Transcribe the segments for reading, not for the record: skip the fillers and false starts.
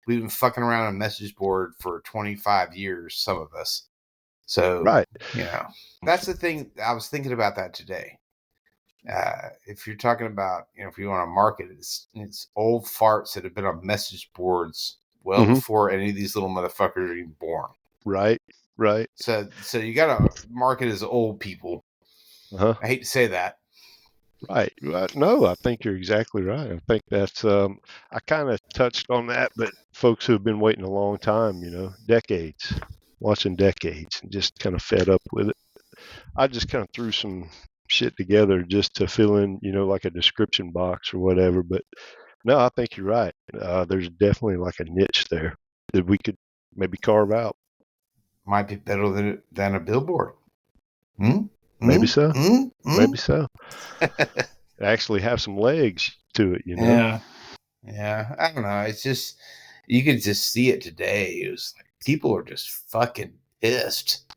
we've been fucking around on a message board for 25 years, some of us. So, Right. that's the thing. I was thinking about that today. If you're talking about, if you want to market it, it's old farts that have been on message boards well before any of these little motherfuckers are even born. Right. So you got to market as old people. Uh-huh. I hate to say that. Right. No, I think you're exactly right. I think that's, I kind of touched on that, but folks who have been waiting a long time, decades, watching decades, and just kind of fed up with it. I just kind of threw some shit together just to fill in, like a description box or whatever. But no, I think you're right. There's definitely like a niche there that we could maybe carve out. Might be better than a billboard. Maybe so. Maybe so. Actually have some legs to it, Yeah. I don't know. It's just, you could just see it today. It was like people are just fucking pissed.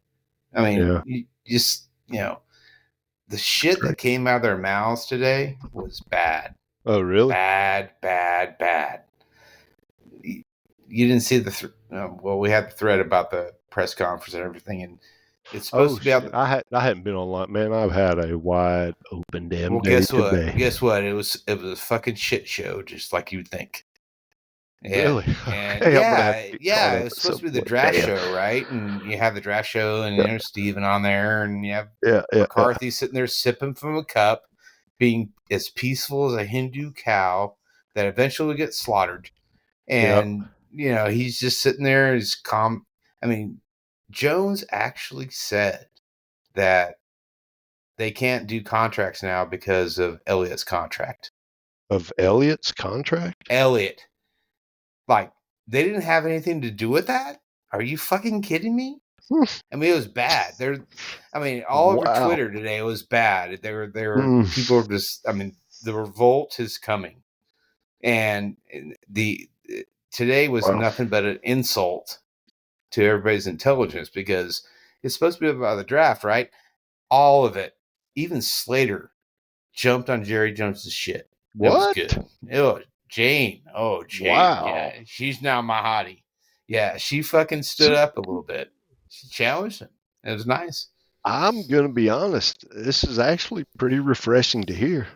I mean, you just, the shit that came out of their mouths today was bad. Oh, really? Bad. You didn't see well, we had the thread about the press conference and everything, and it's supposed to be out. I hadn't been online, man. I've had a wide open damn day today. Guess what? It was a fucking shit show, just like you'd think. Yeah. Really? And Okay, it was supposed to be the draft show, right? And you have the draft show, and there's Steven on there, and you have McCarthy sitting there sipping from a cup, being as peaceful as a Hindu cow that eventually would get slaughtered. And he's just sitting there, he's calm. I mean, Jones actually said that they can't do contracts now because of Elliott's contract. Of Elliott's contract? Elliott. Like, they didn't have anything to do with that? Are you fucking kidding me? I mean, it was bad. All over Twitter today, it was bad. People were just, the revolt is coming. And today was nothing but an insult to everybody's intelligence, because it's supposed to be about the draft, right? All of it. Even Slater jumped on Jerry Jones's shit. What? It was good. Jane. Oh, Jane. Wow. Yeah, she's now my hottie. Yeah, she fucking stood up a little bit. She challenged him. It was nice. I'm going to be honest. This is actually pretty refreshing to hear.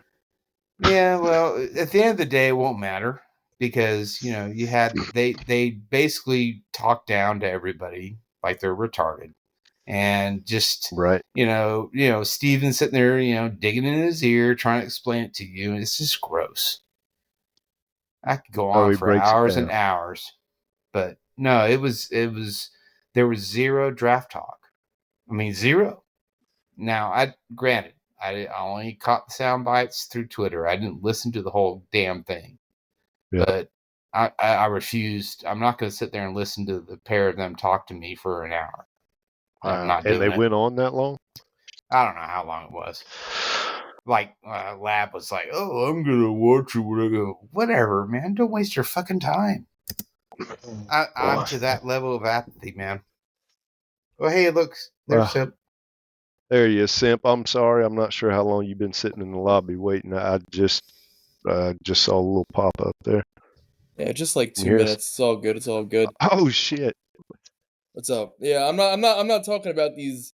Yeah, well, at the end of the day, it won't matter, because, you had, they basically talked down to everybody like they're retarded. And just, right. Steven sitting there, digging in his ear, trying to explain it to you. And it's just gross. I could go on for hours and hours, but no, there was zero draft talk. Zero. Now, granted, I only caught the sound bites through Twitter. I didn't listen to the whole damn thing, but I refused. I'm not going to sit there and listen to the pair of them talk to me for an hour. I'm not doing it. And they went on that long? I don't know how long it was. Like, Lab was like, "Oh, I'm gonna watch it when I go." Whatever, man. Don't waste your fucking time. I'm to that level of apathy, man. Oh, hey, look, there's Simp. There he is, Simp. I'm sorry. I'm not sure how long you've been sitting in the lobby waiting. I just saw a little pop up there. Yeah, just like 2 minutes. It's all good. It's all good. Oh shit. What's up? Yeah, I'm not talking about these.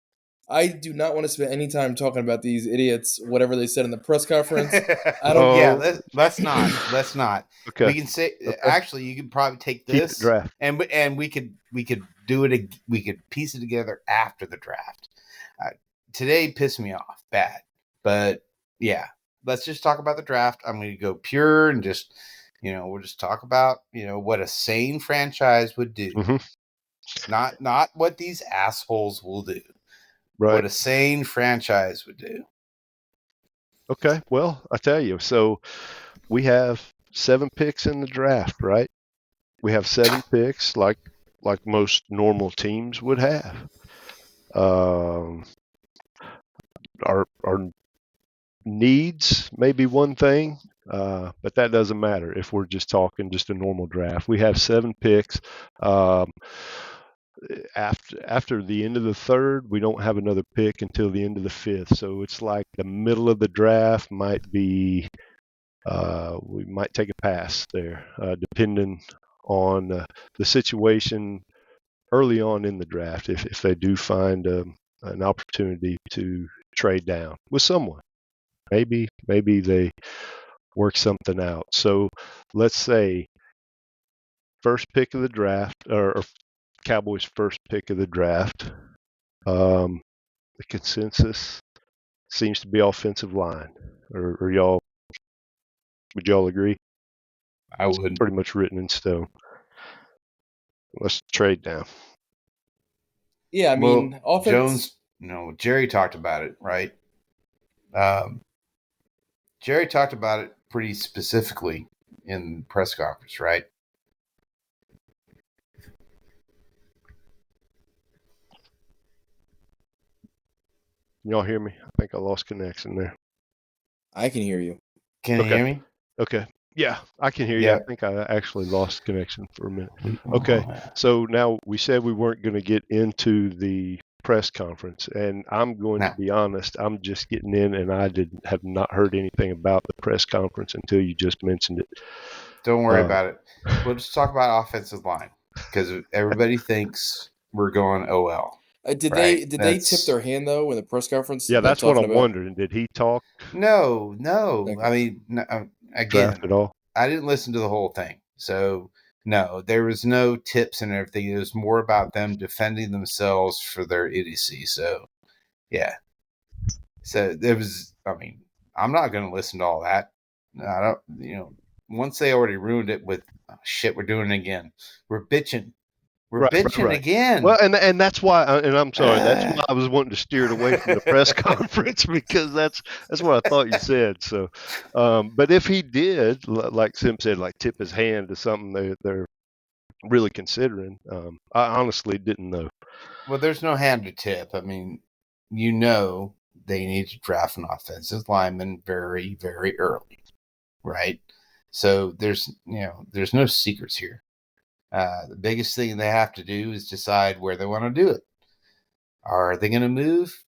I do not want to spend any time talking about these idiots, whatever they said in the press conference. I don't. Yeah, let's not. Okay. We can say actually, you could probably take this draft, and we could do it. We could piece it together after the draft. Today pissed me off bad, but yeah, let's just talk about the draft. I'm going to go pure and just, we'll just talk about, what a sane franchise would do. Not what these assholes will do. Right. What a sane franchise would do. Okay, well, I tell you, so we have 7 picks in the draft, right? We have 7 picks, like most normal teams would have. Our needs may be one thing, but that doesn't matter if we're just talking just a normal draft. We have 7 picks. After the end of the 3rd, we don't have another pick until the end of the 5th. So it's like the middle of the draft might be, we might take a pass there, depending on the situation early on in the draft if they do find an opportunity to trade down with someone. Maybe they work something out. So let's say first pick of the draft, or Cowboys' first pick of the draft. The consensus seems to be offensive line. Or would y'all agree? I would. It's pretty much written in stone. Let's trade down. Yeah, I mean, offense. Jones, Jerry talked about it, right? Jerry talked about it pretty specifically in press conference, right? Y'all hear me? I think I lost connection there. I can hear you. Can you hear me? Okay. Yeah, I can hear you. I think I actually lost connection for a minute. Okay. So now we said we weren't going to get into the press conference, and I'm going to be honest. I'm just getting in, and I have not heard anything about the press conference until you just mentioned it. Don't worry about it. We'll just talk about offensive line because everybody thinks we're going OL. Did they tip their hand though in the press conference? Yeah, that's what I'm wondering. Did he talk? No. Okay. I mean, again, draft at all? I didn't listen to the whole thing, so no, there was no tips and everything. It was more about them defending themselves for their idiocy. So, yeah. So there was. I mean, I'm not going to listen to all that. I don't. Once they already ruined it with shit, we're doing it again. We're bitching. We're bitching again. Well, and that's why, and I'm sorry, that's why I was wanting to steer it away from the press conference because that's what I thought you said. So, but if he did, like Sim said, like tip his hand to something they're really considering, I honestly didn't know. Well, there's no hand to tip. I mean, they need to draft an offensive lineman very, very early, right? So there's no secrets here. The biggest thing they have to do is decide where they want to do it. Are they going to move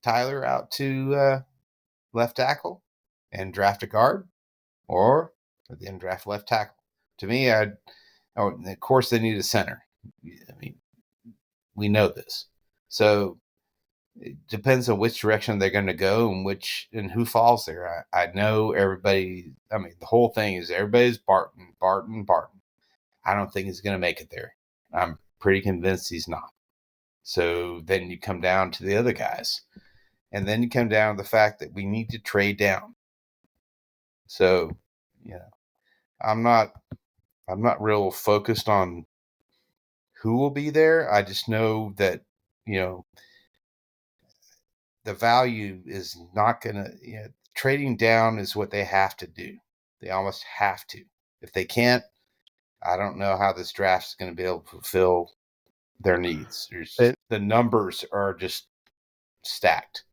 Tyler out to left tackle and draft a guard, or then draft left tackle? To me, of course they need a center. I mean, we know this. So it depends on which direction they're going to go and who falls there. I know everybody. I mean, the whole thing is everybody's Barton. I don't think he's going to make it there. I'm pretty convinced he's not. So then you come down to the other guys, and then you come down to the fact that we need to trade down. So, I'm not real focused on who will be there. I just know that the value is not going to, trading down is what they have to do. They almost have to. If they can't, I don't know how this draft is going to be able to fulfill their needs. The numbers are just stacked.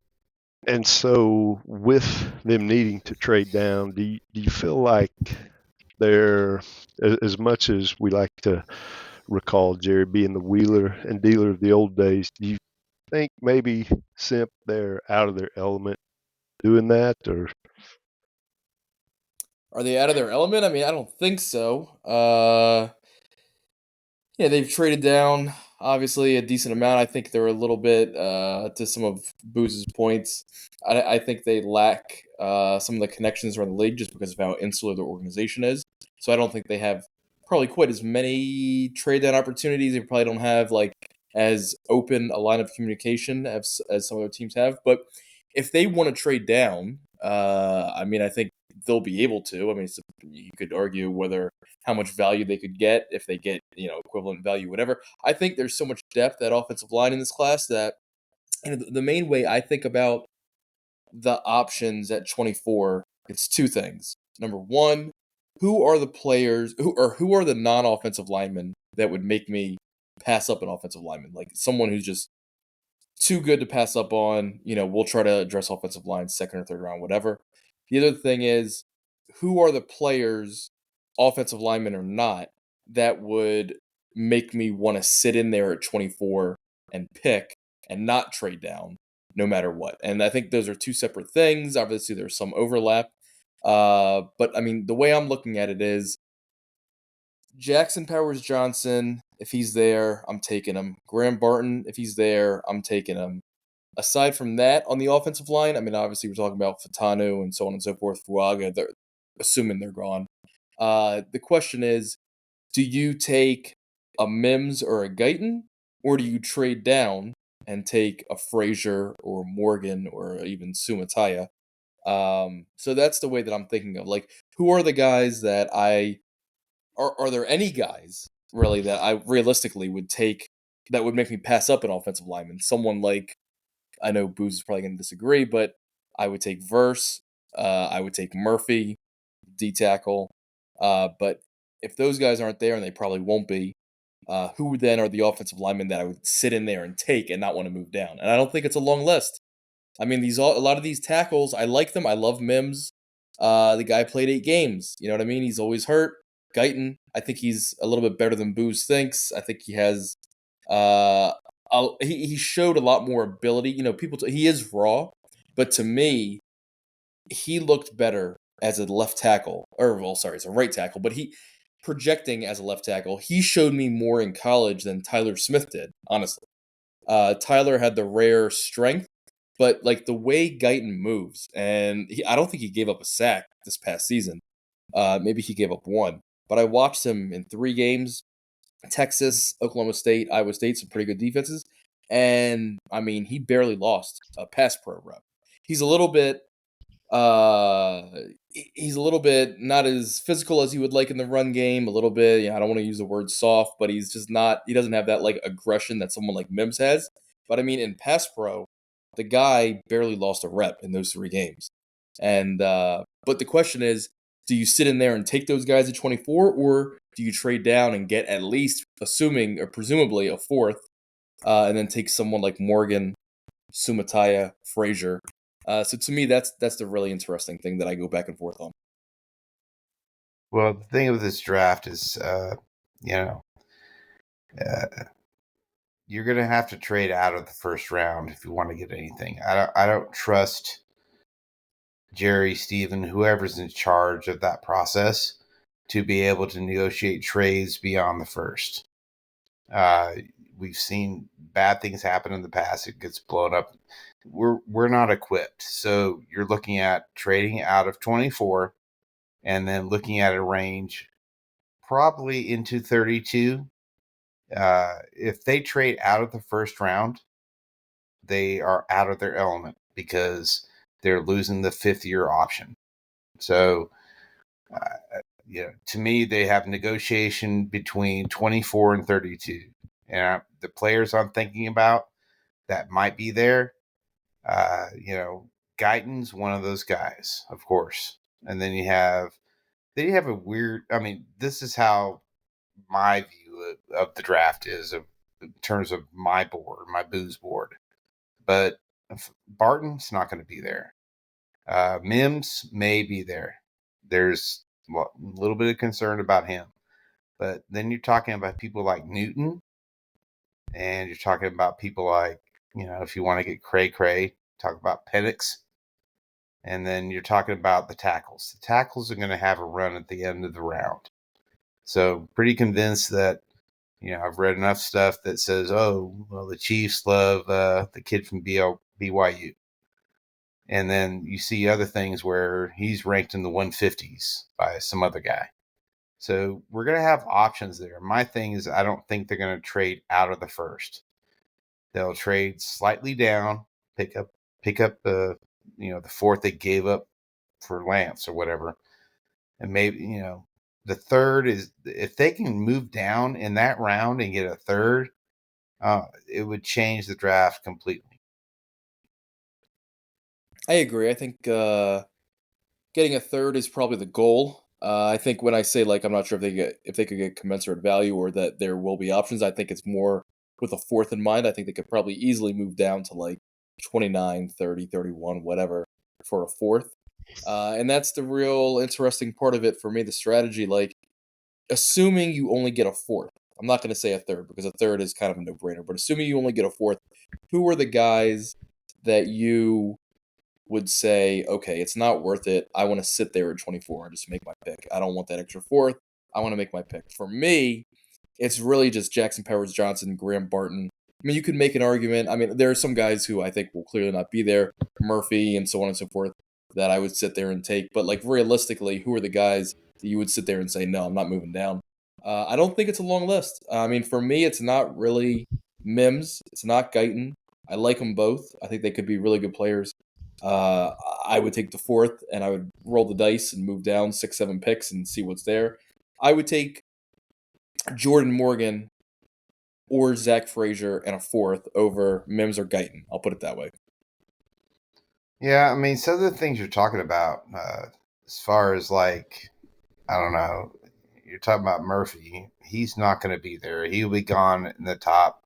And so with them needing to trade down, do you feel like they're, as much as we like to recall Jerry being the wheeler and dealer of the old days, do you think maybe Simp they're out of their element doing that, or are they out of their element? I mean, I don't think so. Yeah, they've traded down obviously a decent amount. I think they're a little bit to some of Booze's points. I think they lack some of the connections around the league just because of how insular their organization is. So I don't think they have probably quite as many trade down opportunities. They probably don't have like as open a line of communication as some other teams have. But if they want to trade down, I mean, I think they'll be able to. I mean, you could argue whether how much value they could get if they get equivalent value, whatever. I think there's so much depth at offensive line in this class that the main way I think about the options at 24, it's two things. Number one, who are the players who are the non-offensive linemen that would make me pass up an offensive lineman, like someone who's just too good to pass up on. We'll try to address offensive line second or third round, whatever. The other thing is, who are the players, offensive linemen or not, that would make me want to sit in there at 24 and pick and not trade down no matter what. And I think those are two separate things. Obviously, there's some overlap. But I mean, the way I'm looking at it is Jackson Powers Johnson, if he's there, I'm taking him. Graham Barton, if he's there, I'm taking him. Aside from that, on the offensive line, I mean, obviously we're talking about Fatanu and so on and so forth. Fuaga, they're assuming they're gone. The question is, do you take a Mims or a Guyton, or do you trade down and take a Frazier or Morgan or even Sumataya? So that's the way that I'm thinking of. Like, who are the guys that are there any guys really that I realistically would take that would make me pass up an offensive lineman? Someone like, I know Booze is probably going to disagree, but I would take Verse. I would take Murphy, D tackle. But if those guys aren't there, and they probably won't be, who then are the offensive linemen that I would sit in there and take and not want to move down? And I don't think it's a long list. I mean, a lot of these tackles, I like them. I love Mims. The guy played 8 games. You know what I mean? He's always hurt. Guyton, I think he's a little bit better than Booze thinks. I think he has. He showed a lot more ability. You know, he is raw, but to me, he looked better as a left tackle, or well, sorry, as a right tackle. But he projecting as a left tackle, he showed me more in college than Tyler Smith did. Honestly, Tyler had the rare strength, but like the way Guyton moves, and I don't think he gave up a sack this past season. Maybe he gave up one, but I watched him in 3 games. Texas, Oklahoma State, Iowa State, some pretty good defenses. And I mean, he barely lost a pass pro rep. He's a little bit uh he's a little bit not as physical as he would like in the run game, a little bit, I don't want to use the word soft, but he's just not he doesn't have that like aggression that someone like Mims has. But I mean, in pass pro, the guy barely lost a rep in those 3 games. And but the question is, do you sit in there and take those guys at 24, or do you trade down and get at least, assuming or presumably, a fourth, and then take someone like Morgan, Sumataya, Frazier? So to me, that's the really interesting thing that I go back and forth on. Well, the thing with this draft is, you know, you're going to have to trade out of the first round if you want to get anything. I don't trust Jerry, Steven, whoever's in charge of that process to be able to negotiate trades beyond the first. We've seen bad things happen in the past. It gets blown up. We're not equipped. So you're looking at trading out of 24 and then looking at a range probably into 32. If they trade out of the first round, they are out of their element because they're losing the 5th-year option. So, to me, they have negotiation between 24 and 32. And the players I'm thinking about that might be there, Guyton's one of those guys, of course. And then you have a weird, I mean, this is how my view of the draft is in terms of my board, my booze board. But Barton's not going to be there. Mims may be there. There's a little bit of concern about him. But then you're talking about people like Newton, and you're talking about people like, if you want to get cray, talk about Penix. And then you're talking about the tackles. The tackles are going to have a run at the end of the round. So pretty convinced that, I've read enough stuff that says, oh, well, the Chiefs love the kid from BYU. And then you see other things where he's ranked in the 150s by some other guy. So we're going to have options there. My thing is, I don't think they're going to trade out of the first. They'll trade slightly down, pick up the fourth they gave up for Lance or whatever. And maybe, the third is, if they can move down in that round and get a third, it would change the draft completely. I agree. I think getting a third is probably the goal. I think when I say, like, I'm not sure if they could get commensurate value or that there will be options, I think it's more with a fourth in mind. I think they could probably easily move down to like 29, 30, 31, whatever for a fourth. And that's the real interesting part of it for me, the strategy. Like, assuming you only get a fourth, I'm not going to say a third because a third is kind of a no brainer, but assuming you only get a fourth, who are the guys that you would say, okay, it's not worth it. I want to sit there at 24 and just make my pick. I don't want that extra fourth. I want to make my pick. For me, it's really just Jackson Powers Johnson, Graham Barton. I mean, you could make an argument. I mean, there are some guys who I think will clearly not be there, Murphy and so on and so forth, that I would sit there and take. But like realistically, who are the guys that you would sit there and say, no, I'm not moving down? I don't think it's a long list. I mean, for me, it's not really Mims. It's not Guyton. I like them both. I think they could be really good players. Uh, I would take the fourth and I would roll the dice and move down 6, 7 picks and see what's there. I would take Jordan Morgan or Zach Frazier and a fourth over Mims or Guyton. I'll put it that way. Yeah, I mean, some of the things you're talking about, as far as like, I don't know, you're talking about Murphy. He's not going to be there. He'll be gone in the top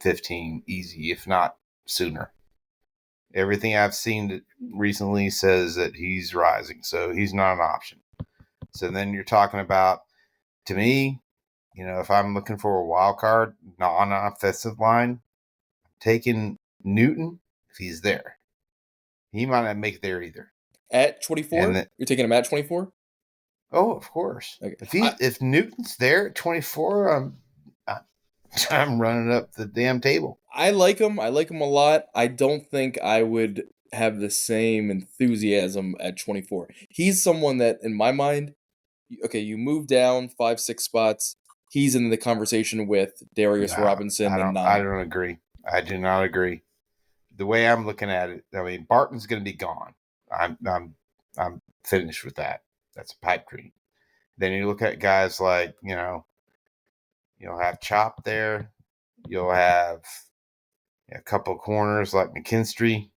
15 easy, if not sooner. Everything I've seen recently says that he's rising, so he's not an option. So then you're talking about, to me, if I'm looking for a wild card, non-offensive line, taking Newton if he's there. He might not make it there either. At 24? You're taking him at 24? Oh, of course. Okay. If Newton's there at 24, I'm running up the damn table. I like him. I like him a lot. I don't think I would have the same enthusiasm at 24. He's someone that, in my mind, okay, you move down 5, 6 spots. He's in the conversation with Darius Robinson and 9. I don't agree. I do not agree. The way I'm looking at it, I mean, Barton's going to be gone. I'm finished with that. That's a pipe dream. Then you look at guys like, you'll have Chop there. You'll have a couple of corners like McKinstry.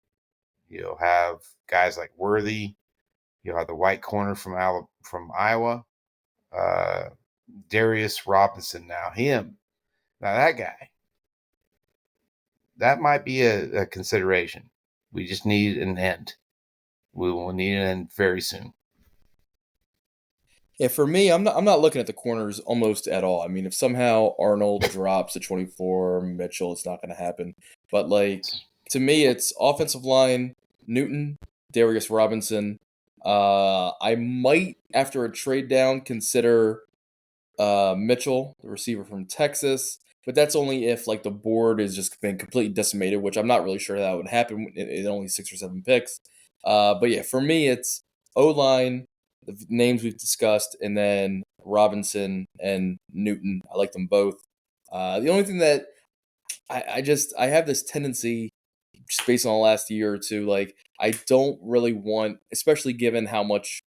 You'll have guys like Worthy. You'll have the white corner from Iowa. Darius Robinson now. Now that guy. That might be a consideration. We just need an end. We will need an end very soon. Yeah, for me, I'm not looking at the corners almost at all. I mean, if somehow Arnold drops to 24, Mitchell, it's not going to happen. But like to me, it's offensive line, Newton, Darius Robinson. I might, after a trade down, consider Mitchell, the receiver from Texas. But that's only if like the board is just been completely decimated, which I'm not really sure that would happen in only 6 or 7 picks. But yeah, for me, it's O-line, the names we've discussed, and then Robinson and Newton. I like them both. The only thing that I have this tendency, just based on the last year or two, like I don't really want, especially given how much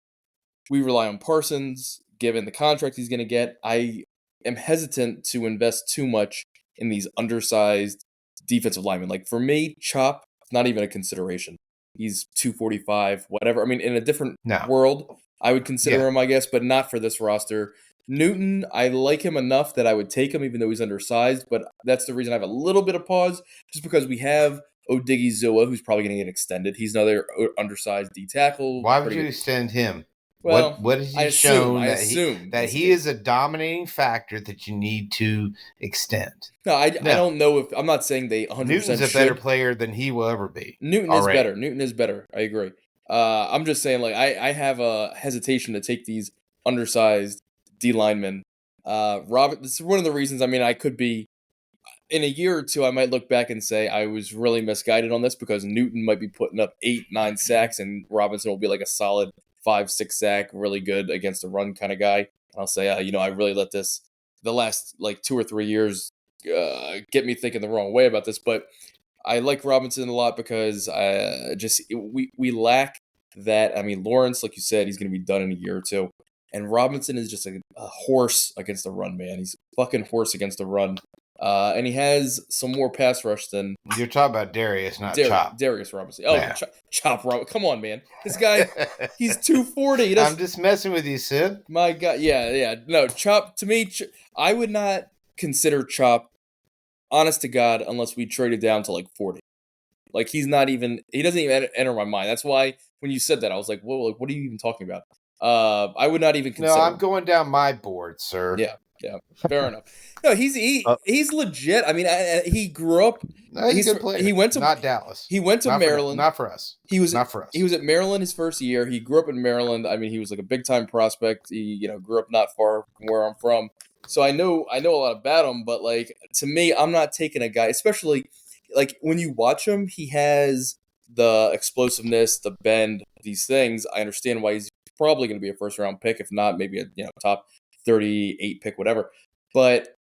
we rely on Parsons, given the contract he's going to get, I am hesitant to invest too much in these undersized defensive linemen. Like for me, Chop, not even a consideration. He's 245, whatever. I mean, in a different world, I would consider him, I guess, but not for this roster. Newton, I like him enough that I would take him, even though he's undersized. But that's the reason I have a little bit of pause, just because we have Odigizua, who's probably going to get extended. He's another undersized D tackle. Why would you extend him? Well, what has he shown that he is a dominating factor that you need to extend? No, I don't know if I'm not saying they 100%. Newton's a better player than he will ever be. Newton is better. Newton is better. I agree. I'm just saying, like I have a hesitation to take these undersized D linemen. This is one of the reasons. I mean, I could be in a year or two. I might look back and say I was really misguided on this because Newton might be putting up 8, 9 sacks, and Robinson will be like a solid 5, 6 sack, really good against the run kind of guy. And I'll say, I really let the last like 2 or 3 years get me thinking the wrong way about this. But I like Robinson a lot because we lack that. I mean, Lawrence, like you said, he's going to be done in a year or two. And Robinson is just a horse against the run, man. He's a fucking horse against the run. And he has some more pass rush than... You're talking about Darius, not Chop. Darius Robinson. Oh, yeah. Chop Robinson. Come on, man. This guy, he's 240. I'm just messing with you, Sid. My God. Yeah. No, Chop, to me, I would not consider Chop, honest to God, unless we traded down to like 40. Like, he doesn't even enter my mind. That's why when you said that, I was like, whoa, like, what are you even talking about? I would not even consider. No, I'm going down my board, sir. Yeah. Yeah, fair enough. No, he's legit. I mean, he grew up. No, he's a good player. He went to not Dallas. He went to Maryland. Not for us. He was not for us. He was at Maryland his first year. He grew up in Maryland. I mean, he was like a big time prospect. He grew up not far from where I'm from, so I know a lot about him. But like to me, I'm not taking a guy, especially like when you watch him. He has the explosiveness, the bend, these things. I understand why he's probably going to be a first round pick, if not maybe a top 38 pick, whatever. But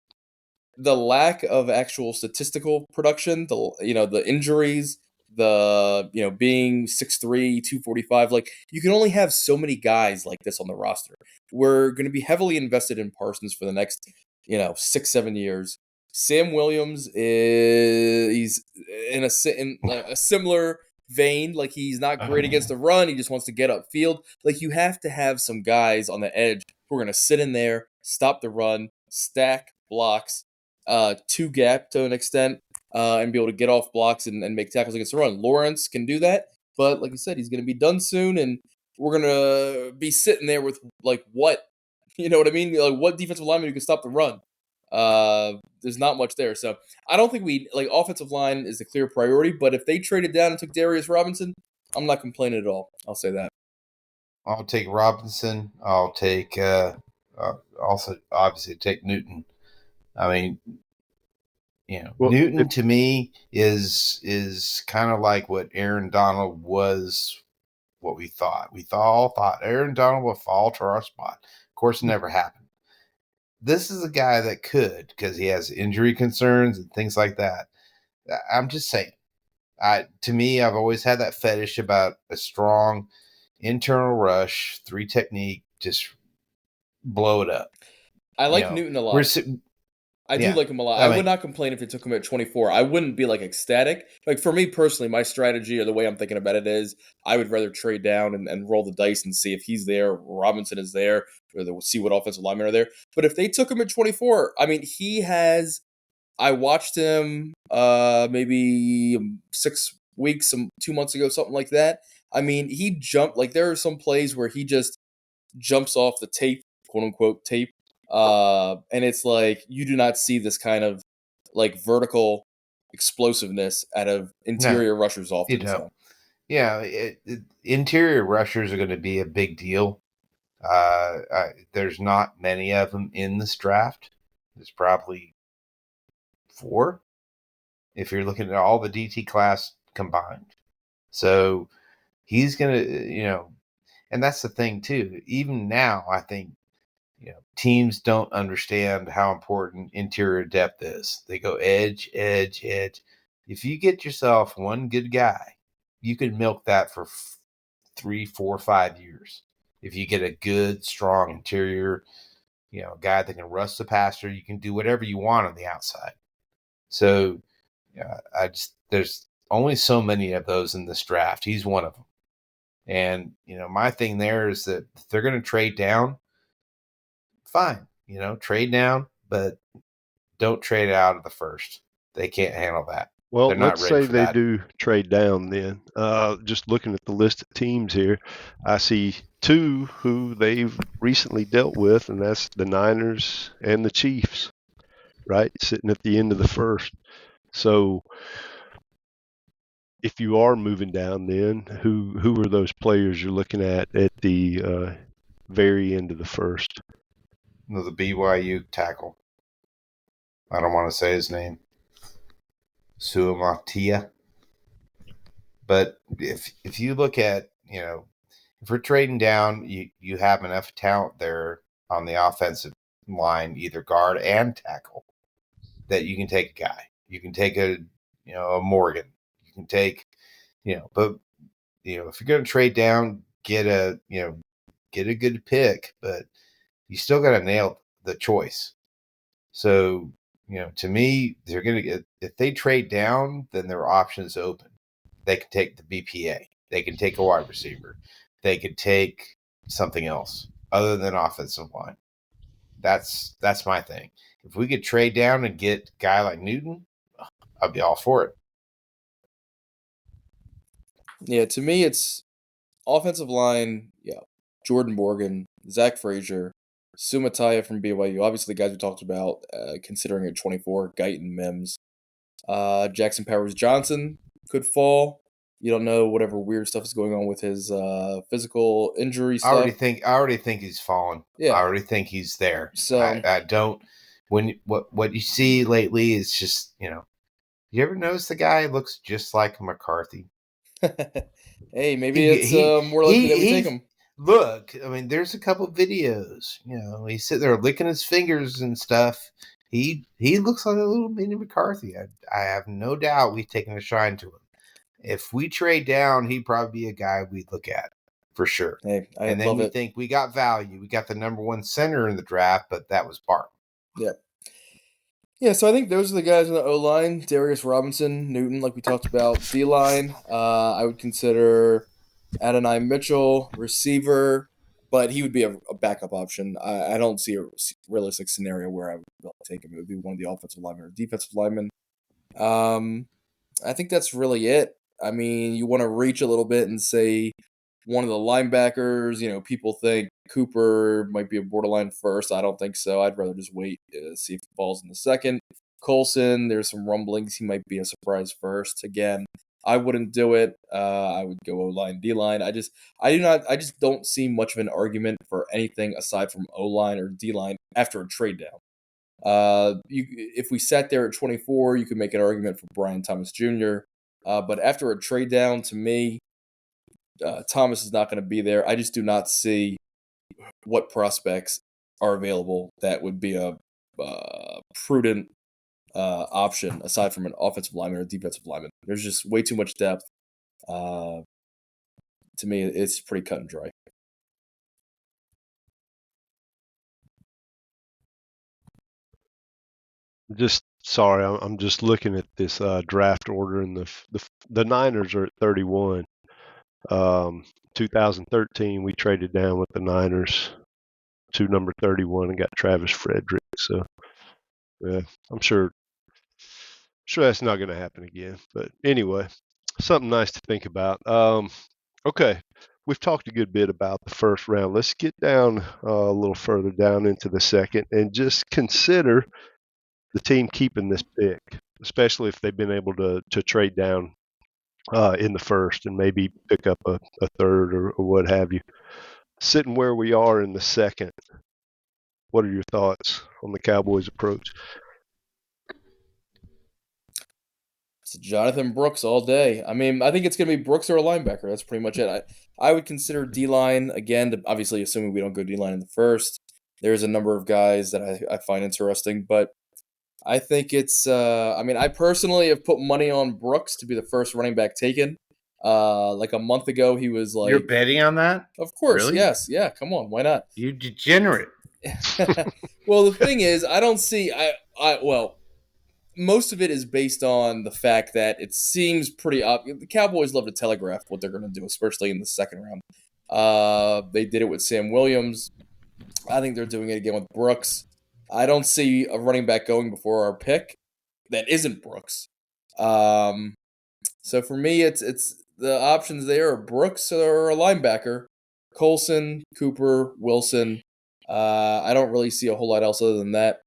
the lack of actual statistical production, the injuries, the being 6'3", 245, like you can only have so many guys like this on the roster. We're going to be heavily invested in Parsons for the next 6-7 years. Sam Williams he's in a similar vein. Like he's not great against the run. He just wants to get upfield. Like you have to have some guys on the edge who are going to sit in there, stop the run, stack blocks, two gap to an extent, and be able to get off blocks and make tackles against the run. Lawrence can do that, but like I said, he's going to be done soon, and we're going to be sitting there with like what, you know what I mean? Like what defensive lineman who can stop the run? There's not much there, so I don't think offensive line is the clear priority. But if they traded down and took Darius Robinson, I'm not complaining at all. I'll say that. I'll take Robinson. I'll take also obviously take Newton. I mean, Newton to me is kind of like what Aaron Donald was. What we thought. We all thought Aaron Donald would fall to our spot. Of course, it never happened. This is a guy that could, because he has injury concerns and things like that. I'm just saying. To me, I've always had that fetish about a strong internal rush, 3 technique, just blow it up. I like Newton a lot. I do like him a lot. I would not complain if they took him at 24. I wouldn't be like ecstatic. Like for me personally, my strategy or the way I'm thinking about it is I would rather trade down and roll the dice and see if he's there, Robinson is there, or see what offensive linemen are there. But if they took him at 24, I mean, I watched him maybe 6 weeks, 2 months ago, something like that. I mean, he jumped, like there are some plays where he just jumps off the tape, quote unquote tape. And it's like you do not see this kind of like vertical explosiveness out of interior rushers often. You don't. Yeah, interior rushers are going to be a big deal. There's not many of them in this draft. There's probably 4 if you're looking at all the DT class combined. So he's going to, and that's the thing too. Even now, I think, teams don't understand how important interior depth is. They go edge, edge, edge. If you get yourself one good guy, you can milk that for 3, 4, 5 years. If you get a good, strong interior, guy that can rush the passer, you can do whatever you want on the outside. So, there's only so many of those in this draft. He's one of them. And, my thing there is that if they're going to trade down, fine, trade down, but don't trade out of the first. They can't handle that. Well, let's say they do trade down then. Just looking at the list of teams here, I see 2 who they've recently dealt with, and that's the Niners and the Chiefs, right? Sitting at the end of the first. So if you are moving down then, who are those players you're looking at the very end of the first? The BYU tackle. I don't want to say his name. Suamatia. But if you look at, if we're trading down, you have enough talent there on the offensive line, either guard and tackle, that you can take a guy. You can take a Morgan. You can take, but if you're going to trade down, get a good pick, but you still got to nail the choice. So, to me, they're going to get, if they trade down, then their options open. They can take the BPA. They can take a wide receiver. They could take something else other than offensive line. That's my thing. If we could trade down and get a guy like Newton, I'd be all for it. Yeah, to me, it's offensive line. Yeah, Jordan Morgan, Zach Frazier, Sumataya from BYU. Obviously, the guys we talked about, considering at 24, Guyton, Mims. Jackson Powers Johnson could fall. You don't know whatever weird stuff is going on with his physical injury I stuff. already think he's fallen. Yeah. I already think he's there. So I don't. What you see lately is just, you ever notice the guy looks just like McCarthy? hey, maybe it's more likely that we take him. Look, I mean, there's a couple videos. He's sitting there licking his fingers and stuff. He looks like a little mini McCarthy. I have no doubt we've taken a shine to him. If we trade down, he'd probably be a guy we'd look at for sure. Hey, and then we think we got value. We got the number one center in the draft, but that was Bart. Yeah. Yeah, so I think those are the guys on the O-line. Darius Robinson, Newton, like we talked about. D-line, I would consider Adonai Mitchell, receiver, but he would be a backup option. I don't see a realistic scenario where I would take him. It would be one of the offensive linemen or defensive linemen. I think that's really it. I mean, you want to reach a little bit and say one of the linebackers. People think Cooper might be a borderline first. I don't think so. I'd rather just wait, see if it falls in the second. Colson, there's some rumblings he might be a surprise first. Again, I wouldn't do it. I would go O-line, D-line. I just don't see much of an argument for anything aside from O-line or D-line after a trade down. If we sat there at 24, you could make an argument for Brian Thomas Jr. But after a trade down, to me, Thomas is not going to be there. I just do not see what prospects are available that would be a prudent option aside from an offensive lineman or a defensive lineman. There's just way too much depth. To me, it's pretty cut and dry. Sorry, I'm just looking at this draft order, and the Niners are at 31. 2013, we traded down with the Niners to number 31 and got Travis Frederick. So, yeah, I'm sure that's not going to happen again. But anyway, something nice to think about. Okay, we've talked a good bit about the first round. Let's get down a little further down into the second and just consider the team keeping this pick, especially if they've been able to trade down in the first and maybe pick up a third or what have you. Sitting where we are in the second, what are your thoughts on the Cowboys' approach? It's Jonathan Brooks all day. I mean, I think it's going to be Brooks or a linebacker. That's pretty much it. I would consider D-line, again, obviously assuming we don't go D-line in the first. There's a number of guys that I find interesting, but I think it's I personally have put money on Brooks to be the first running back taken. Like a month ago, he was like... You're betting on that? Of course, really? Yes. Yeah, come on, why not? You degenerate. Well, the thing is, I don't see... most of it is based on the fact that it seems pretty obvious. The Cowboys love to telegraph what they're going to do, especially in the second round. They did it with Sam Williams. I think they're doing it again with Brooks. I don't see a running back going before our pick that isn't Brooks. So for me, it's the options there are Brooks or a linebacker, Colson, Cooper, Wilson. I don't really see a whole lot else other than that.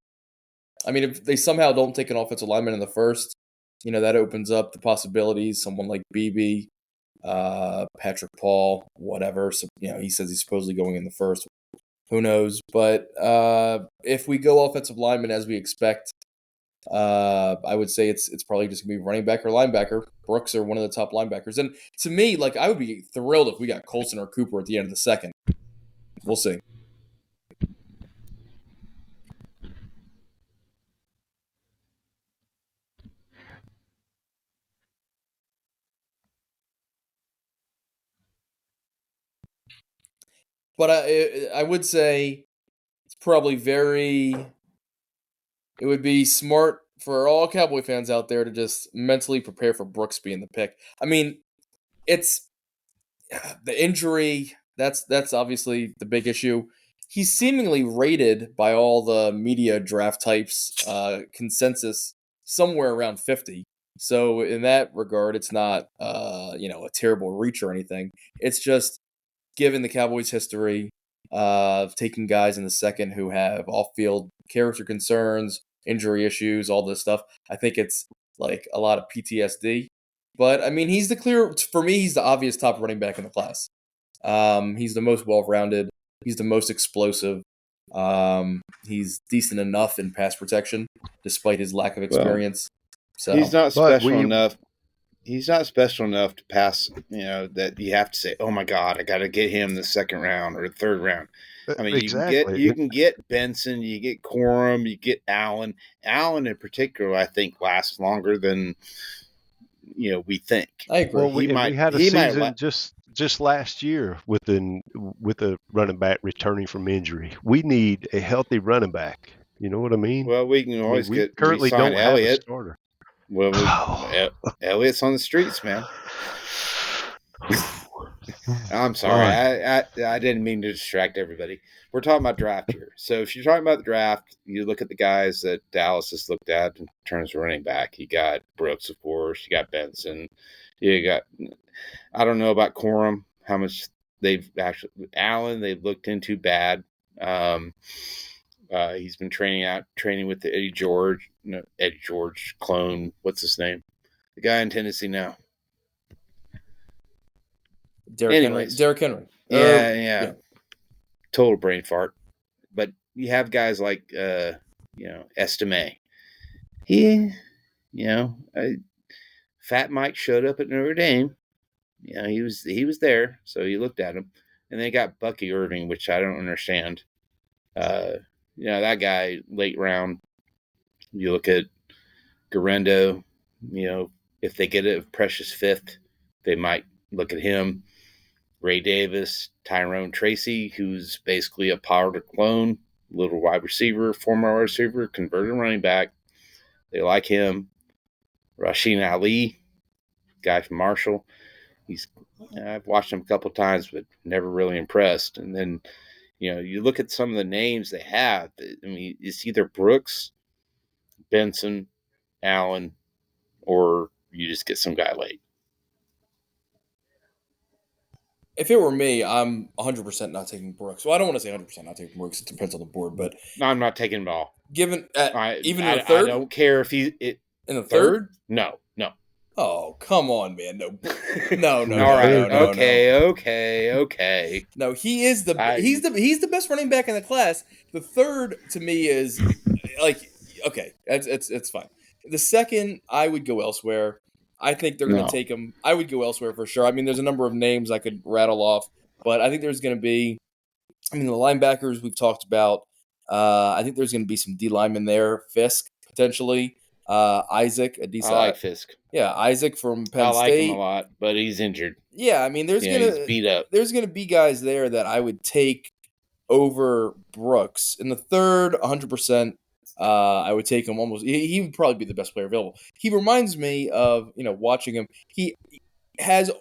I mean, if they somehow don't take an offensive lineman in the first, that opens up the possibilities. Someone like BB, Patrick Paul, whatever. So, he says he's supposedly going in the first. Who knows? But if we go offensive lineman as we expect, I would say it's probably just going to be running back or linebacker. Brooks are one of the top linebackers. And to me, I would be thrilled if we got Colson or Cooper at the end of the second. We'll see. But I would say it's probably it would be smart for all Cowboy fans out there to just mentally prepare for Brooks being the pick. I mean, it's the injury. That's obviously the big issue. He's seemingly rated by all the media draft types consensus somewhere around 50. So in that regard, it's not a terrible reach or anything. It's just given the Cowboys' history, of taking guys in the second who have off-field character concerns, injury issues, all this stuff. I think it's like a lot of PTSD. But I mean, he's the obvious top running back in the class. He's the most well-rounded. He's the most explosive. He's decent enough in pass protection, despite his lack of experience. So he's not special enough. He's not special enough to pass, that you have to say, "Oh my God, I got to get him the second round or the third round." I mean, exactly. you can get Benson, you get Corum, you get Allen. Allen in particular, I think, lasts longer than we think. I agree. Well, we had a season just last year with a running back returning from injury. We need a healthy running back. You know what I mean? Well, we can always we currently don't have a starter. Well, Elliott's on the streets, man. I'm sorry. I didn't mean to distract everybody. We're talking about draft here. So if you're talking about the draft, you look at the guys that Dallas has looked at in terms of running back. You got Brooks, of course. You got Benson. You got, I don't know about Corum, how much Allen, they've looked into bad. He's been training with the Eddie George clone. What's his name? The guy in Tennessee now. Derrick Henry. Yeah. Total brain fart. But you have guys like, Estime. Fat Mike showed up at Notre Dame. He was there, so you looked at him. And they got Bucky Irving, which I don't understand. That guy, late round. You look at Garendo, if they get a precious fifth, they might look at him. Ray Davis, Tyrone Tracy, who's basically a Pollard clone, little wide receiver, former wide receiver, converted running back. They like him. Rasheen Ali, guy from Marshall. I've watched him a couple times, but never really impressed. And then, you look at some of the names they have. I mean, it's either Brooks, Benson, Allen, or you just get some guy late. If it were me, I'm 100% not taking Brooks. Well, I don't want to say 100% not taking Brooks. It depends on the board, but no, I'm not taking him at all. Even in the third, I don't care if in the third. No. Oh, come on, man! No. All right. Okay. No, he is he's the best running back in the class. The third to me is like okay, it's fine. The second, I would go elsewhere. I think they're going to take him. I would go elsewhere for sure. I mean, there's a number of names I could rattle off, but I think there's going to be. I mean, the linebackers we've talked about. I think there's going to be some D linemen there. Fisk potentially. Isaac, a decent. I like Fisk. Yeah, Isaac from Penn State. I like him a lot, but he's injured. Yeah, I mean, he's beat up. There's gonna be guys there that I would take over Brooks in the third, 100%. I would take him almost. He would probably be the best player available. He reminds me of watching him.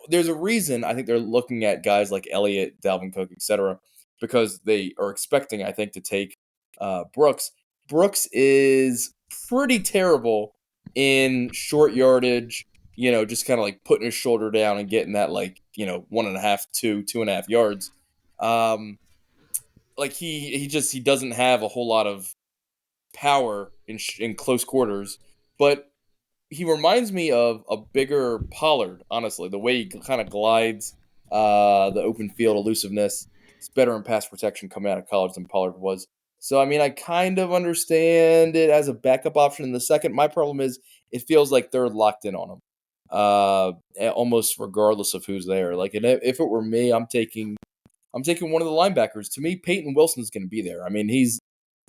There's a reason I think they're looking at guys like Elliott, Dalvin Cook, etc. because they are expecting, I think, to take Brooks. Brooks is pretty terrible in short yardage, just kind of like putting his shoulder down and getting that 1.5, 2.5 yards. He doesn't have a whole lot of power in close quarters, but he reminds me of a bigger Pollard, honestly, the way he kind of glides, the open field elusiveness. It's better in pass protection coming out of college than Pollard was. So, I mean, I kind of understand it as a backup option in the second. My problem is it feels like they're locked in on him, almost regardless of who's there. Like, if it were me, I'm taking one of the linebackers. To me, Peyton Wilson is going to be there. I mean, he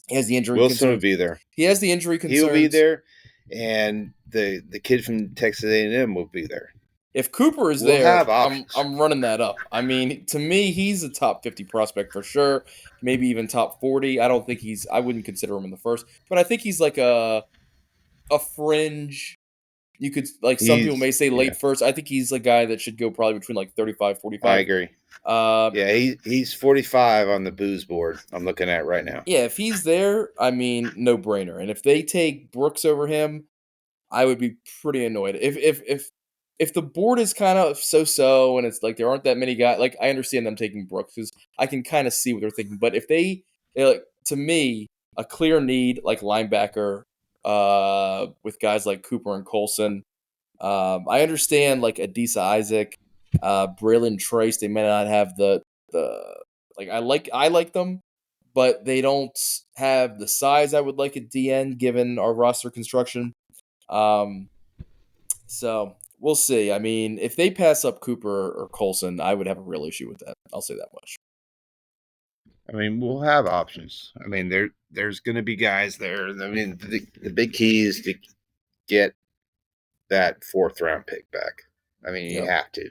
has the injury Wilson concerns. will be there. He has the injury concerns. He'll be there, and the kid from Texas A&M will be there. If Cooper is there, I'm running that up. I mean, to me, he's a top 50 prospect for sure. Maybe even top 40. I wouldn't consider him in the first, but I think he's like a fringe. You could some people may say late first. I think he's a guy that should go probably between 35, 45. I agree. He's 45 on the booze board I'm looking at right now. Yeah, if he's there, I mean, no brainer. And if they take Brooks over him, I would be pretty annoyed. If if the board is kind of so and it's like there aren't that many guys, like I understand them taking Brooks because I can kind of see what they're thinking. But if like, to me, a clear need like linebacker, with guys like Cooper and Colson. I understand like Adisa Isaac, Braylon Trace. They may not have the like I like them, but they don't have the size I would like at DN given our roster construction. Um, so we'll see. I mean, if they pass up Cooper or Colson, I would have a real issue with that. I'll say that much. I mean, we'll have options. I mean, there's going to be guys there. I mean, the big key is to get that 4th round pick back. I mean, you have to.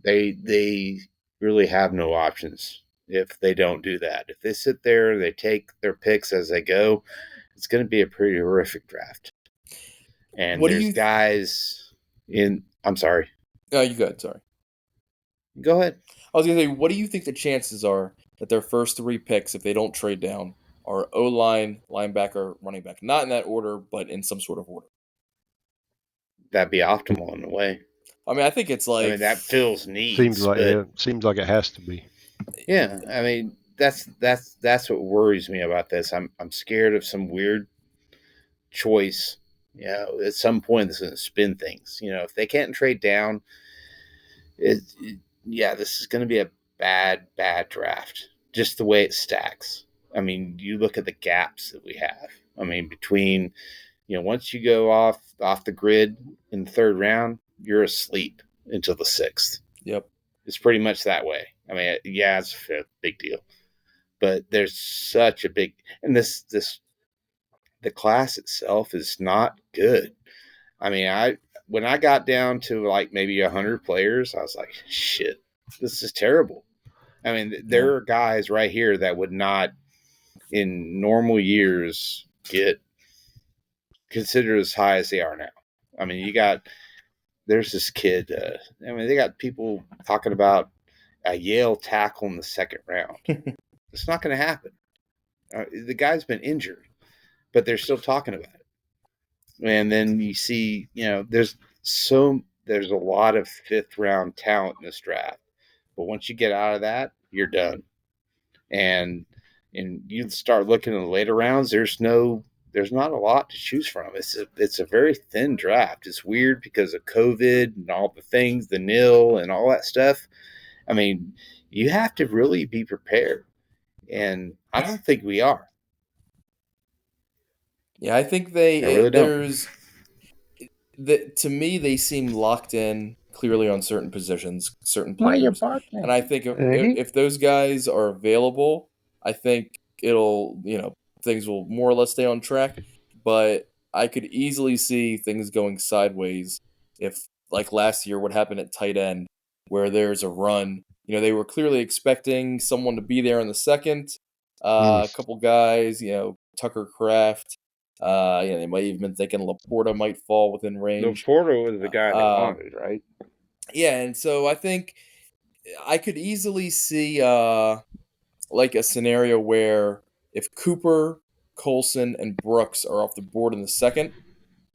They really have no options if they don't do that. If they sit there, they take their picks as they go, it's going to be a pretty horrific draft. And what there's guys in. I'm sorry. Oh, you good? Sorry. Go ahead. I was gonna say, what do you think the chances are that their first 3 picks, if they don't trade down, are O-line, linebacker, running back? Not in that order, but in some sort of order. That'd be optimal in a way. I mean, I think it's like. I mean, that fills needs. Seems like it has to be. Yeah, I mean, that's what worries me about this. I'm scared of some weird choice. You know, at some point it's going to spin things. You know, if they can't trade down, this is going to be a bad draft. Just the way it stacks. I mean, you look at the gaps that we have. I mean, between, once you go off the grid in the 3rd round, you're asleep until the 6th. Yep. It's pretty much that way. I mean, yeah, it's a big deal, but there's such a big, and the class itself is not good. I mean, when I got down to like maybe 100 players, I was like, shit, this is terrible. I mean, there are guys right here that would not, in normal years, get considered as high as they are now. I mean, there's this kid. I mean, they got people talking about a Yale tackle in the 2nd round. It's not going to happen. The guy's been injured, but they're still talking about it. And then you see, there's a lot of 5th round talent in this draft, but once you get out of that, you're done. And you start looking in the later rounds, there's not a lot to choose from. It's a very thin draft. It's weird because of COVID and all the things, the nil and all that stuff. I mean, you have to really be prepared. And I don't think we are. Yeah, I think to me, they seem locked in clearly on certain positions, certain players. And I think if those guys are available, I think things will more or less stay on track. But I could easily see things going sideways if, like last year, what happened at tight end, where there's a run. They were clearly expecting someone to be there in the 2nd. A couple guys, Tucker Kraft. They might even been thinking Laporta might fall within range. Laporta was the guy they wanted, right? Yeah, and so I think I could easily see like a scenario where if Cooper, Colson, and Brooks are off the board in the 2nd,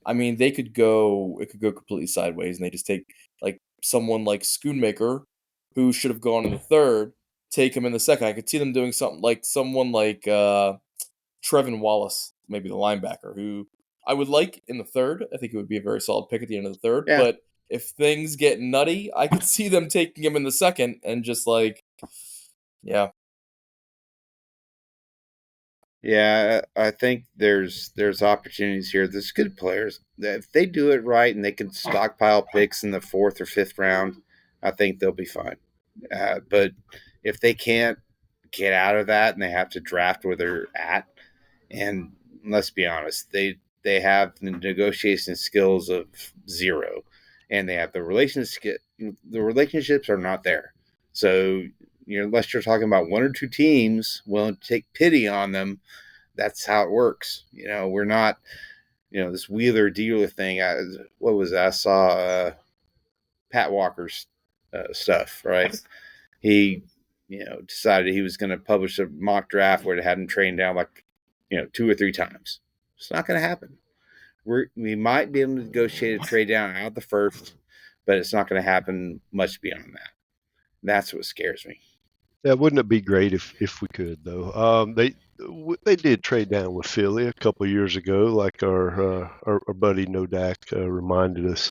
I mean it could go completely sideways, and they just take like someone like Schoonmaker, who should have gone in the 3rd, take him in the 2nd. I could see them doing something like someone like Trevin Wallace, maybe the linebacker, who I would like in the 3rd. I think it would be a very solid pick at the end of the 3rd. Yeah. But if things get nutty, I could see them taking him in the 2nd and just like, yeah. Yeah, I think there's opportunities here. There's good players. If they do it right and they can stockpile picks in the 4th or 5th round, I think they'll be fine. But if they can't get out of that and they have to draft where they're at, and let's be honest, they have the negotiation skills of 0, and they have the relationships are not there. So unless you're talking about 1 or 2 teams willing to take pity on them, that's how it works. We're not, this wheeler dealer thing. What was that? I saw Pat Walker's stuff, right? He, decided he was going to publish a mock draft where it hadn't trained down like, 2 or 3 times. It's not going to happen. We might be able to negotiate a trade down out the 1st, but it's not going to happen much beyond that. That's what scares me. Yeah, wouldn't it be great if we could though? They did trade down with Philly a couple of years ago, like our buddy Nodak reminded us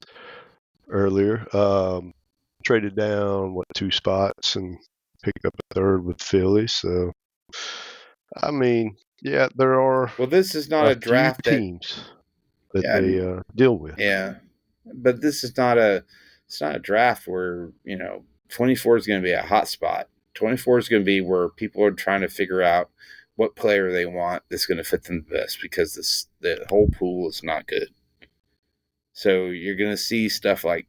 earlier. Traded down 2 spots and picked up a third with Philly. So, I mean, yeah, there are Well, this is not a a few draft that, teams that yeah, they deal with. yeah, but this is not a, it's not a draft where 24 is going to be a hot spot. 24 is going to be where people are trying to figure out what player they want that's going to fit them the best because the whole pool is not good. So you're going to see stuff like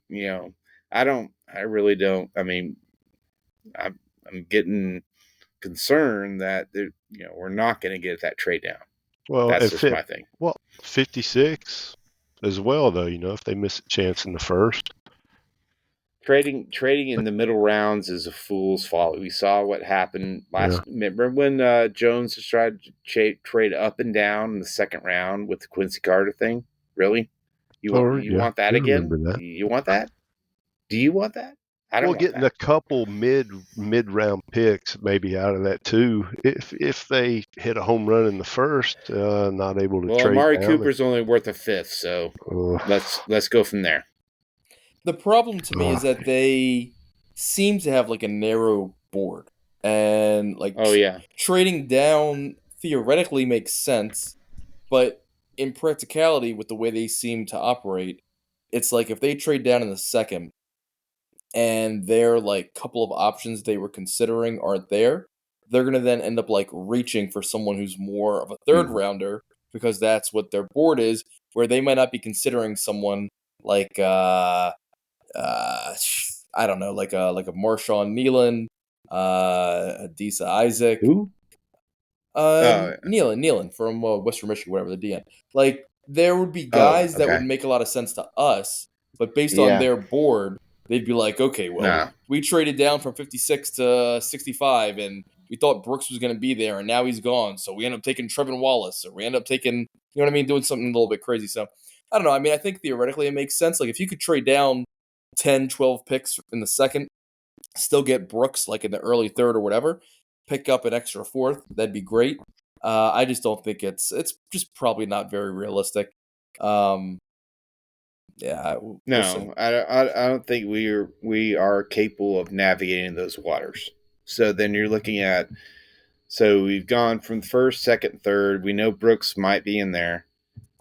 I really don't. I mean, I'm getting concerned that we're not going to get that trade down. Well, That's just my thing. 56 as well, though. If they miss a chance in the first, Trading in the middle rounds is a fool's folly. We saw what happened last. Yeah. Remember when Jones tried to trade up and down in the second round with the Quincy Carter thing? Really? You yeah, want that I again? remember that. You want that? Do you want that? I Well, don't want getting a that. couple mid round picks maybe out of that too. If they hit a home run in the first, not able to Well, trade Amari down. Cooper's only worth a fifth, so let's go from there. The problem to me is that they seem to have like a narrow board, and like Oh yeah, trading down theoretically makes sense, but in practicality, with the way they seem to operate, it's like if they trade down in the second and their like couple of options they were considering aren't there, they're gonna then end up like reaching for someone who's more of a third rounder because that's what their board is, where they might not be considering someone like uh, I don't know, like a Marshawn Nealon, Adisa Isaac, who? Nealon from Western Michigan, whatever the DN. Like there would be Oh, guys that would okay. make a lot of sense to us, but based on Yeah. their board, they'd be like, okay, well, Nah. we traded down from 56 to 65, and we thought Brooks was going to be there, and now he's gone, so we end up taking Trevin Wallace, or we end up taking, you know what I mean, doing something a little bit crazy. So I don't know. I mean, I think theoretically it makes sense. Like if you could trade down 10, 12 picks in the second, still get Brooks like in the early third or whatever, pick up an extra fourth, that'd be great. I just don't think it's just probably not very realistic. Um, yeah, we'll see. No, I don't think we are capable of navigating those waters. So then you're looking at, so we've gone from first, second, third. We know Brooks might be in there.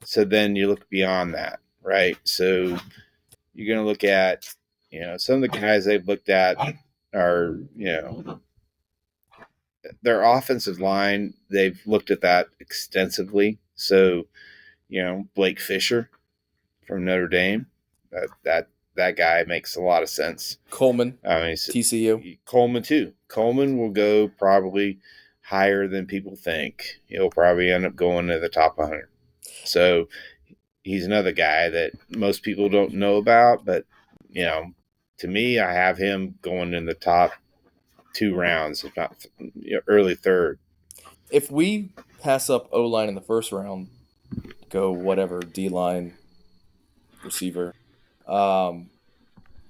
So then you look beyond that, right? So you're going to look at, some of the guys they've looked at are, their offensive line. They've looked at that extensively. So, Blake Fisher from Notre Dame, that guy makes a lot of sense. Coleman, I mean, TCU. Coleman too. Coleman will go probably higher than people think. He'll probably end up going to the top 100. So he's another guy that most people don't know about, but to me, I have him going in the top 2 rounds, if not early third. If we pass up O line in the first round, go whatever D line, receiver. Um,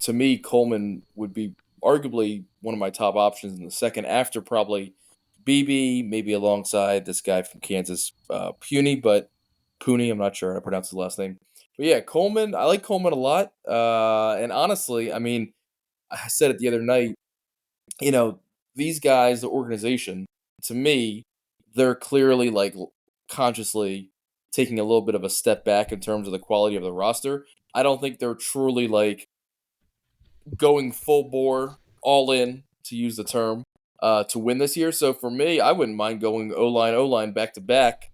to me, Coleman would be arguably one of my top options in the second, after probably BB, maybe alongside this guy from Kansas, Puny, but Pooney. I'm not sure how to pronounce his last name. But yeah, Coleman. I like Coleman a lot. And honestly, I mean, I said it the other night. You know, these guys, the organization, to me, they're clearly like consciously taking a little bit of a step back in terms of the quality of the roster. I don't think they're truly like going full bore, all in, to use the term, to win this year. So for me, I wouldn't mind going O line back to back.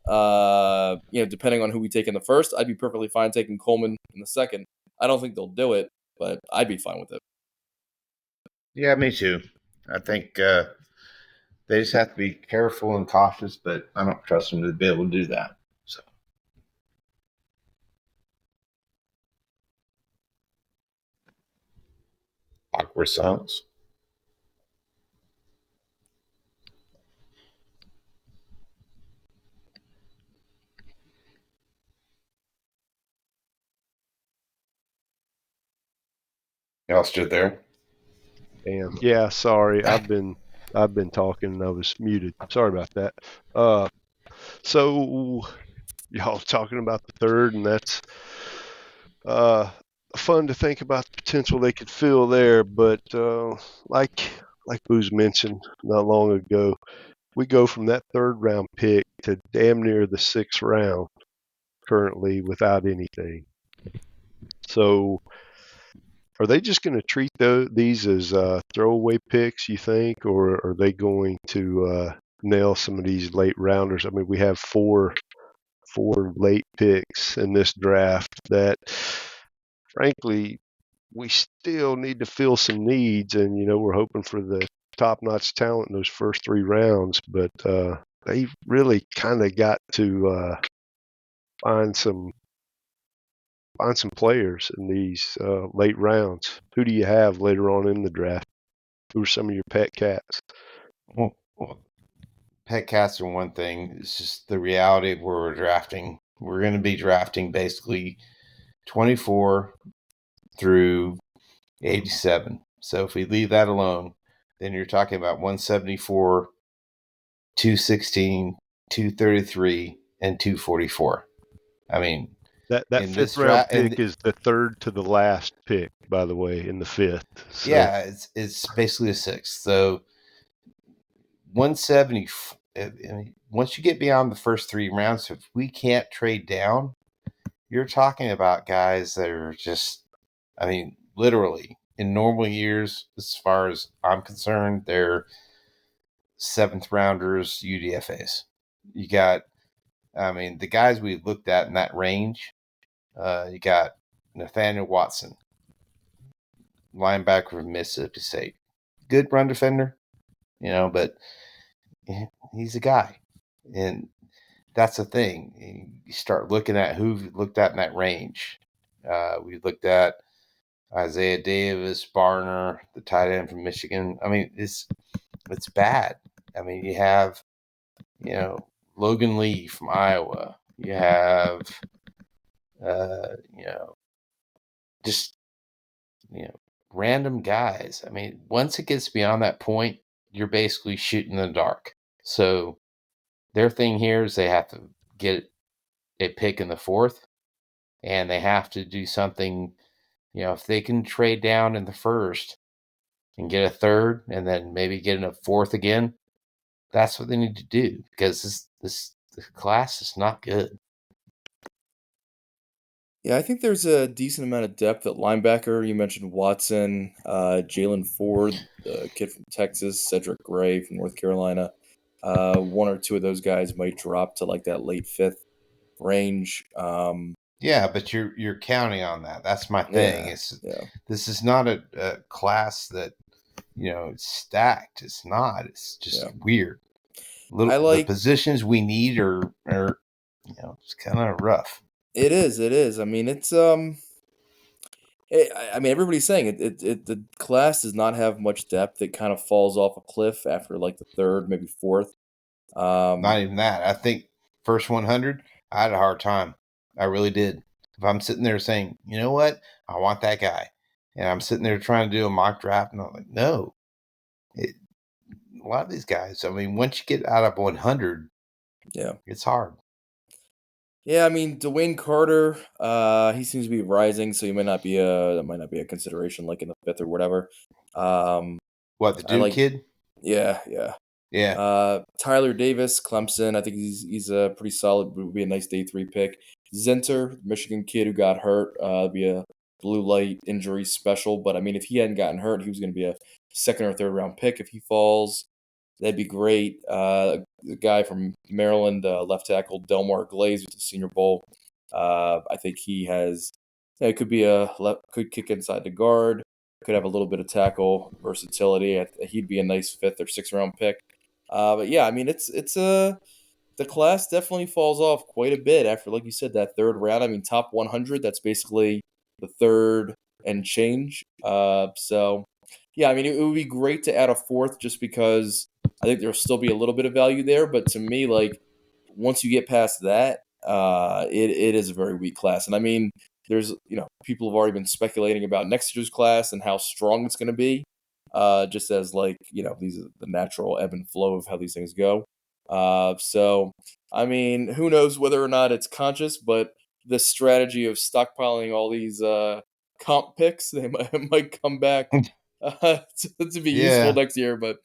Depending on who we take in the first, I'd be perfectly fine taking Coleman in the second. I don't think they'll do it, but I'd be fine with it. Yeah, me too. I think they just have to be careful and cautious, but I don't trust them to be able to do that. So, awkward silence. Y'all stood there. Damn. Yeah, sorry. I've been talking and I was muted. Sorry about that. So y'all talking about the third, and that's uh fun to think about the potential they could fill there. But like Booz mentioned not long ago, we go from that third round pick to damn near the sixth round currently without anything. So are they just going to treat these as throwaway picks, you think, or are they going to nail some of these late rounders? I mean, we have four late picks in this draft that, frankly, we still need to fill some needs, and we're hoping for the top-notch talent in those first three rounds, but they really kind of got to find some players in these late rounds. Who do you have later on in the draft? Who are some of your pet cats? Well, pet cats are one thing. It's just the reality of where we're drafting. We're going to be drafting basically 24 through 87. So if we leave that alone, then you're talking about 174, 216, 233, and 244. I mean, That in fifth this round draft, pick is the third to the last pick, by the way, in the fifth. So yeah, it's basically a sixth. So 170. I mean, once you get beyond the first three rounds, if we can't trade down, you're talking about guys that are just, I mean, literally in normal years, as far as I'm concerned, they're seventh rounders, UDFAs. You got, I mean, the guys we looked at in that range, you got Nathaniel Watson, linebacker from Mississippi State. Good run defender, but he's a guy. And that's the thing. You start looking at who we looked at in that range. We looked at Isaiah Davis, Barner, the tight end from Michigan. I mean, it's bad. I mean, you have, Logan Lee from Iowa. You have, you know, just, random guys. I mean, once it gets beyond that point, you're basically shooting in the dark. So their thing here is they have to get a pick in the fourth, and they have to do something. If they can trade down in the first and get a third, and then maybe get in a fourth again, that's what they need to do, because this class is not good. Yeah, I think there's a decent amount of depth at linebacker. You mentioned Watson, Jalen Ford, the kid from Texas, Cedric Gray from North Carolina. One or two of those guys might drop to like that late fifth range. Yeah, but you're counting on that. That's my thing. Yeah, yeah, This is not a class that it's stacked. It's not. It's just yeah. weird. I The like positions we need are it's kind of rough. it is. It is. I mean, it's I mean, everybody's saying the class does not have much depth. It kind of falls off a cliff after like the third, maybe fourth. Not even that. I think first 100, I had a hard time. I really did. If I'm sitting there saying, you know what, I want that guy, and I'm sitting there trying to do a mock draft, and I'm like, no. A lot of these guys, I mean, once you get out of 100, Yeah. it's hard. Yeah, I mean Dwayne Carter, he seems to be rising, so he might not be that might not be a consideration like in the fifth or whatever. Um, What, the I Duke like, kid? yeah, yeah. Yeah. Tyler Davis, Clemson. I think he's a pretty solid. Would be a nice day three pick. Zinter, Michigan kid who got hurt, be a blue light injury special. But I mean, if he hadn't gotten hurt, he was going to be a second or third round pick if he falls. That'd be great. The guy from Maryland, left tackle Delmar Glaze with the Senior Bowl. I think he has. Yeah, it could be could kick inside the guard. Could have a little bit of tackle versatility. He'd be a nice fifth or sixth round pick. But yeah, I mean, the class definitely falls off quite a bit after, like you said, that third round. I mean, top 100. That's basically the third and change. So yeah, I mean, it would be great to add a fourth just because I think there'll still be a little bit of value there. But to me, like once you get past that, it is a very weak class. And I mean, there's people have already been speculating about next year's class and how strong it's going to be, just as these are the natural ebb and flow of how these things go. So I mean, who knows whether or not it's conscious, but the strategy of stockpiling all these comp picks, they might come back to be useful Yeah. next year. But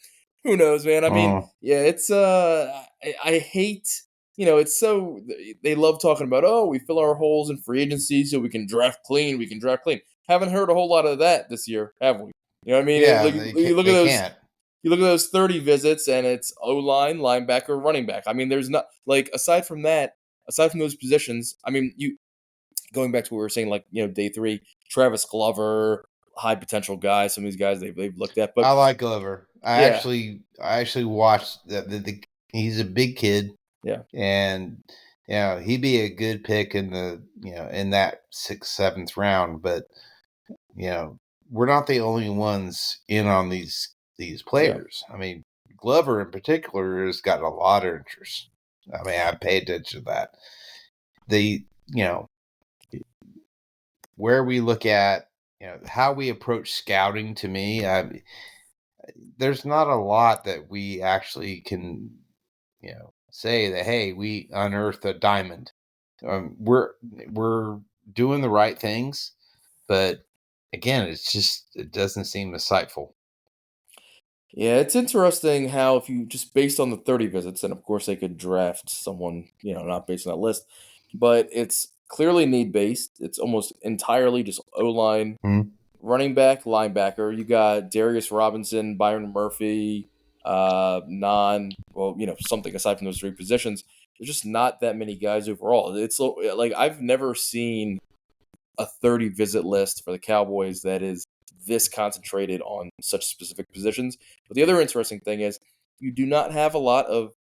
who knows, man? I mean, yeah, it's I hate. It's so they love talking about, oh, we fill our holes in free agency so we can draft clean. We can draft clean. Haven't heard a whole lot of that this year, have we? You know what I mean? Yeah, Like, you look at they those. can't. You look at those 30 visits, and it's O line, linebacker, running back. I mean, there's not like aside from those positions. I mean, you going back to what we were saying, like day 3, Travis Glover, high potential guy. Some of these guys they've looked at, but I like Glover. yeah, I actually watched he's a big kid. yeah, And he'd be a good pick in the in that 6th, 7th round. But we're not the only ones in on these yeah, players. I mean, Glover in particular has got a lot of interest. I mean, I pay attention to that. The where we look at how we approach scouting. To me, there's not a lot that we actually can say that, hey, we unearthed a diamond. We're doing the right things, but again, it doesn't seem insightful. yeah. It's interesting how if you just based on the 30 visits, and of course they could draft someone not based on that list, but it's clearly need based. It's almost entirely just O line, Hmm. running back, linebacker. You got Darius Robinson, Byron Murphy, something aside from those 3 positions. There's just not that many guys overall. It's like I've never seen a 30 visit list for the Cowboys that is this concentrated on such specific positions. But the other interesting thing is you do not have a lot of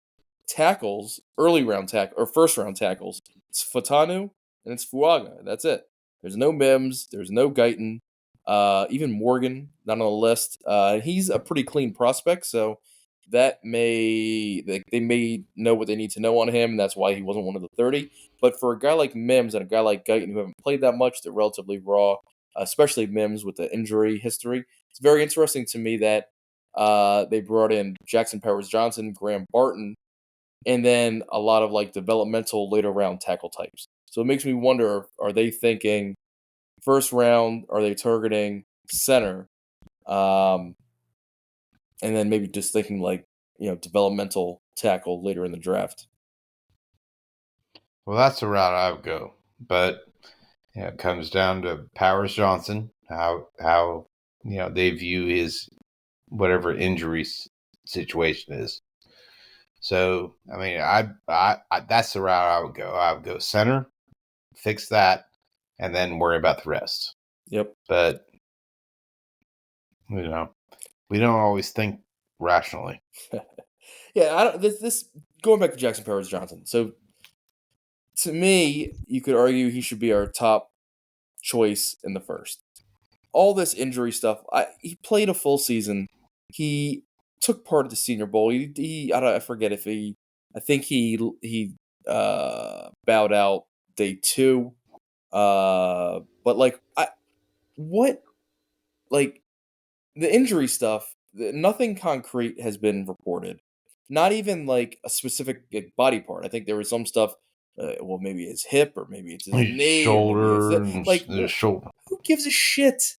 tackles, early round tackle or first round tackles. It's Fatanu and it's Fuaga. That's it. There's no Mims. There's no Guyton. Even Morgan not on the list. He's a pretty clean prospect, so they may know what they need to know on him. And that's why he wasn't one of the 30. But for a guy like Mims and a guy like Guyton who haven't played that much, they're relatively raw. Especially Mims with the injury history. It's very interesting to me that they brought in Jackson Powers Johnson, Graham Barton, and then a lot of like developmental later round tackle types. So it makes me wonder: are they thinking first round? Are they targeting center? Um, and then maybe just thinking like developmental tackle later in the draft. Well, that's the route I would go, but it comes down to Powers Johnson, how they view his whatever injury situation is. So, I mean, I that's the route I would go. I would go center, fix that, and then worry about the rest. Yep. But we don't always think rationally. Yeah, I don't. This going back to Jackson Powers Johnson. So to me, you could argue he should be our top choice in the first. All this injury stuff. He played a full season. He took part of the Senior Bowl. I forget if he. I think he bowed out day 2. But what like the injury stuff. Nothing concrete has been reported. Not even like a specific body part. I think there was some stuff. Well, maybe his hip, or maybe it's his knee, or maybe it's Shoulder that. and Like, the shoulder. who gives a shit?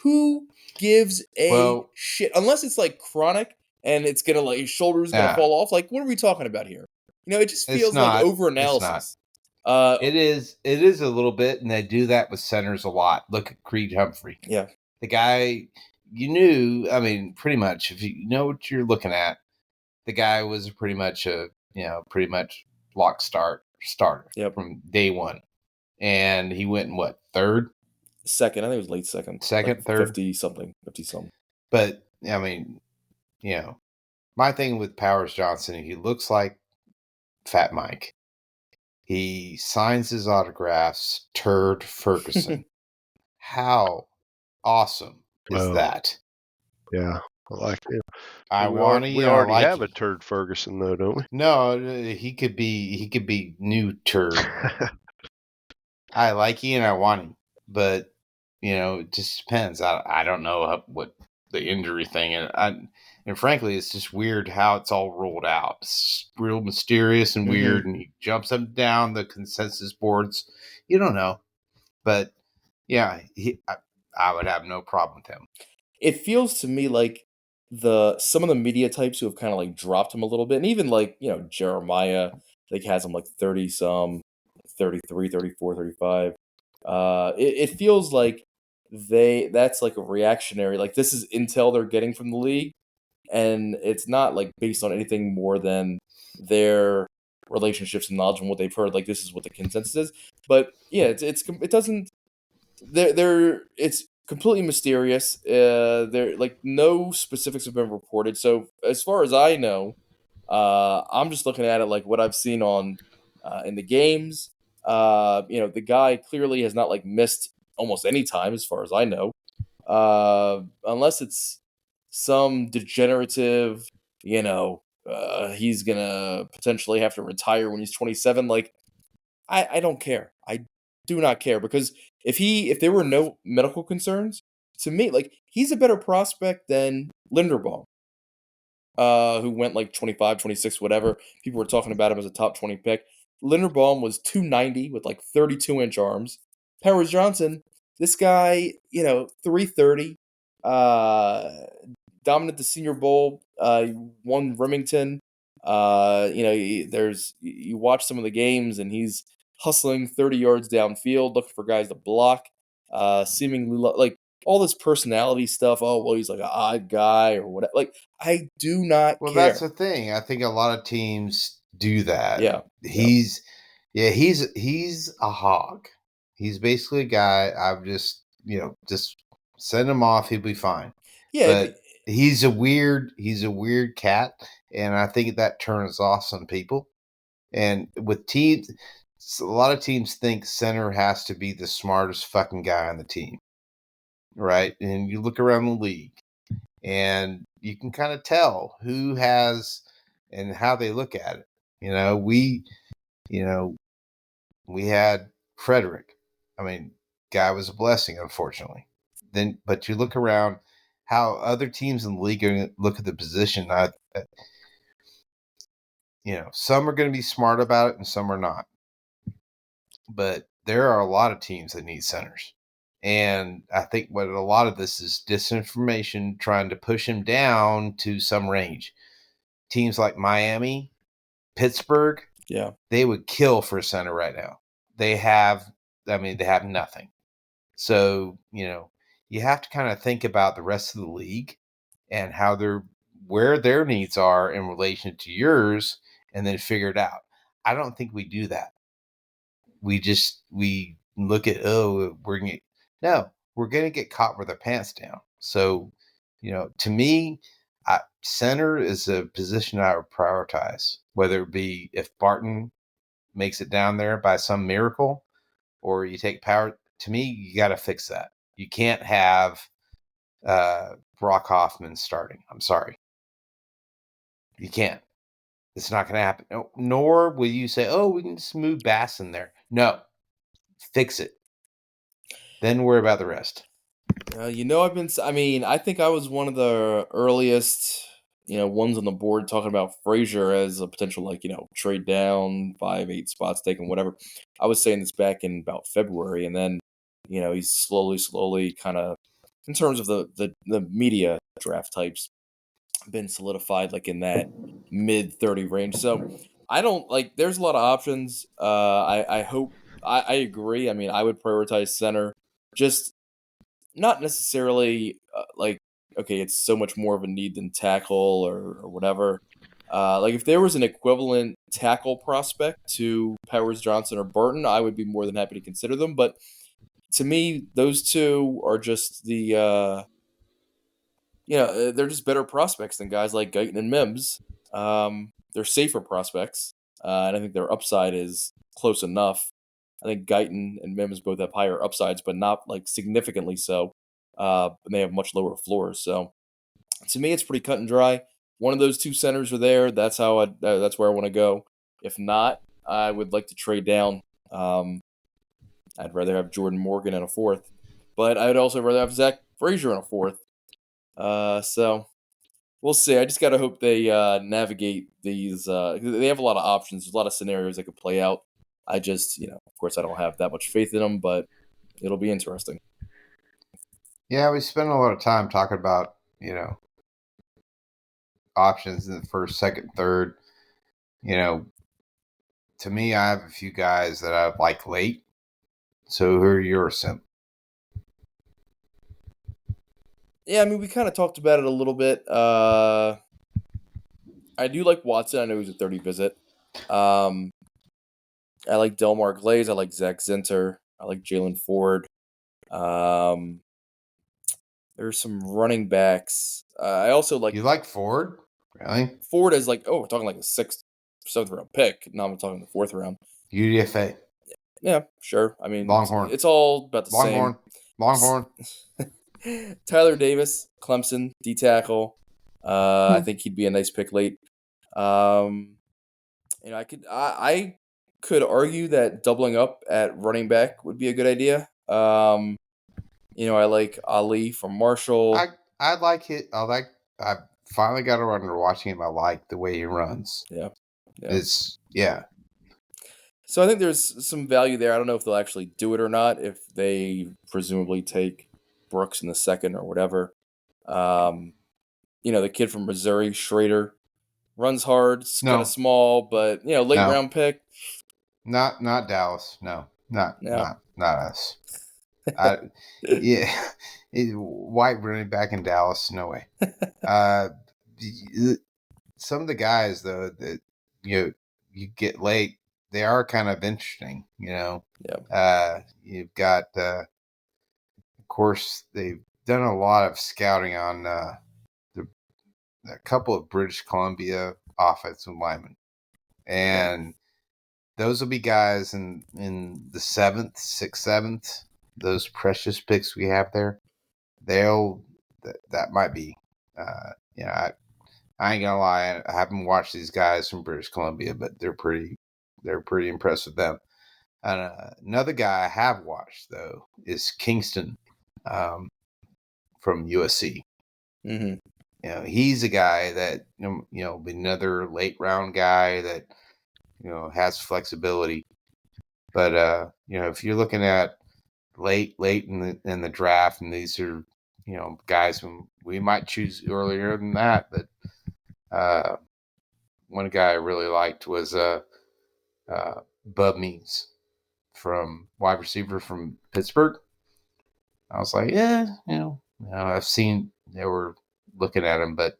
Who gives a Well, shit? Unless it's like chronic and it's gonna like his shoulder's gonna yeah, fall off. Like, what are we talking about here? It just it's feels like not. over It's not. analysis. Uh, It is. It is a little bit, and they do that with centers a lot. Look at Creed Humphrey. yeah, The guy you knew. I mean, pretty much, if you know what you're looking at, the guy was pretty much lock starter yep. from day one, and he went in what, third, Second, I think it was late second, like second, third. 50 something, 50 something. But I mean, my thing with Powers Johnson, he looks like Fat Mike. He signs his autographs, Turd Ferguson. How awesome is Oh, that? yeah, I like it. I We want we and I already like have a it. turd Ferguson though, don't we? No, he could be new Turd. I like and I want him. but it just depends. I don't know what the injury thing, and frankly, it's just weird how it's all rolled out. It's real mysterious and weird, and he jumps up and down the consensus boards. You don't know, but yeah, I would have no problem with him. It feels to me like some of the media types who have kind of like dropped him a little bit, and even like Jeremiah, like has him like 30 some, 33, 34, 35. It feels like that's like a reactionary, like this is intel they're getting from the league, and it's not like based on anything more than their relationships and knowledge and what they've heard. Like this is what the consensus is. But yeah, it doesn't. It's completely mysterious. There like no specifics have been reported. So as far as I know, I'm just looking at it like what I've seen on in the games. The guy clearly has not like missed almost any time, as far as I know, unless it's some degenerative. He's gonna potentially have to retire when he's 27. Like I don't care. I do not care because if there were no medical concerns, to me, like he's a better prospect than Linderbaum, who went like 25, 26, whatever. People were talking about him as a top 20 pick. Linderbaum was 290 with like 32-inch arms. Powers Johnson, this guy, 330, uh, dominant the Senior Bowl, won Remington. You watch some of the games and he's hustling 30 yards downfield, looking for guys to block. Seemingly like all this personality stuff. Oh well, he's like an odd guy or whatever. Like I do not Well, care. that's the thing. I think a lot of teams do that. Yeah, he's a hog. He's basically a guy. I've just send him off. He'll be fine. yeah. But he's a weird cat, and I think that turns off some people. And with teams, a lot of teams think center has to be the smartest fucking guy on the team, right? And you look around the league, and you can kind of tell who has and how they look at it. We, we had Frederick. I mean, guy was a blessing, unfortunately. But you look around how other teams in the league are going to look at the position. Some are going to be smart about it and some are not. But there are a lot of teams that need centers. And I think what a lot of this is disinformation trying to push him down to some range. Teams like Miami, Pittsburgh, Yeah. they would kill for a center right now. They have nothing. So, you have to kind of think about the rest of the league and where their needs are in relation to yours and then figure it out. I don't think we do that. We look at, we're going to get caught with our pants down. So, to me, center is a position I would prioritize, whether it be if Barton makes it down there by some miracle or you take Power. To me, you got to fix that. You can't have Brock Hoffman starting. I'm sorry. You can't. It's not going to happen. No, nor will you say, we can just move Bass in there. No. Fix it. Then worry about the rest. I think I was one of the earliest, ones on the board talking about Frazier as a potential, like, trade down 5, 8 spots taken, whatever. I was saying this back in about February, and then, he's slowly kind of, in terms of the media draft types, been solidified like in that mid 30 range. So I don't like. There's a lot of options. I hope I agree. I mean, I would prioritize center. Just not necessarily like okay, it's so much more of a need than tackle or whatever. Like if there was an equivalent tackle prospect to Powers Johnson or Burton, I would be more than happy to consider them. But to me, those two are just they're just better prospects than guys like Guyton and Mims. They're safer prospects, and I think their upside is close enough. I think Guyton and Mims both have higher upsides, but not like significantly so. And they have much lower floors. So to me, it's pretty cut and dry. One of those two centers are there. That's that's where I want to go. If not, I would like to trade down. I'd rather have Jordan Morgan in a fourth, but I'd also rather have Zach Frazier in a fourth. So we'll see. I just got to hope they navigate these. They have a lot of options. There's a lot of scenarios that could play out. I just, of course, I don't have that much faith in them, but it'll be interesting. Yeah, we spent a lot of time talking about, options in the first, second, third. To me, I have a few guys that I like late. So who are yours, Sim? Yeah, I mean, we kind of talked about it a little bit. I do like Watson. I know he's a 30 visit. I like Delmar Glaze. I like Zach Zinter. I like Jalen Ford. Um, there's some running backs. I also like You like Ford? Really? Ford as we're talking like a sixth, seventh round pick. Now I'm talking the fourth round. UDFA. Yeah, sure. I mean, Longhorn. it's all about the Longhorn. Longhorn. same. Tyler Davis, Clemson, D tackle. I think he'd be a nice pick late. I could argue that doubling up at running back would be a good idea. I like Ali from Marshall. I like it. I finally got around to watching him. I like the way he runs. Yeah. Yeah. So I think there's some value there. I don't know if they'll actually do it or not, if they presumably take Brooks in the second or whatever. The kid from Missouri, Schrader, runs hard, kind of small, but late round pick. Not Dallas. No. Not us. White running back in Dallas, no way. Some of the guys though that you get late, they are kind of interesting. Yeah. You've got, of course, they've done a lot of scouting on a couple of British Columbia offensive linemen, and those will be guys in the seventh, sixth, seventh. Those precious picks we have there, that might be. I ain't gonna lie, I haven't watched these guys from British Columbia, but they're pretty impressed with them. And another guy I have watched though is Kingston, from USC. Mm-hmm. He's a guy that another late round guy that has flexibility. But if you're looking at late in the draft, and these are guys who we might choose earlier than that, but one guy I really liked was Bub Means, from wide receiver from Pittsburgh. I was like, yeah, I've seen they were looking at him, but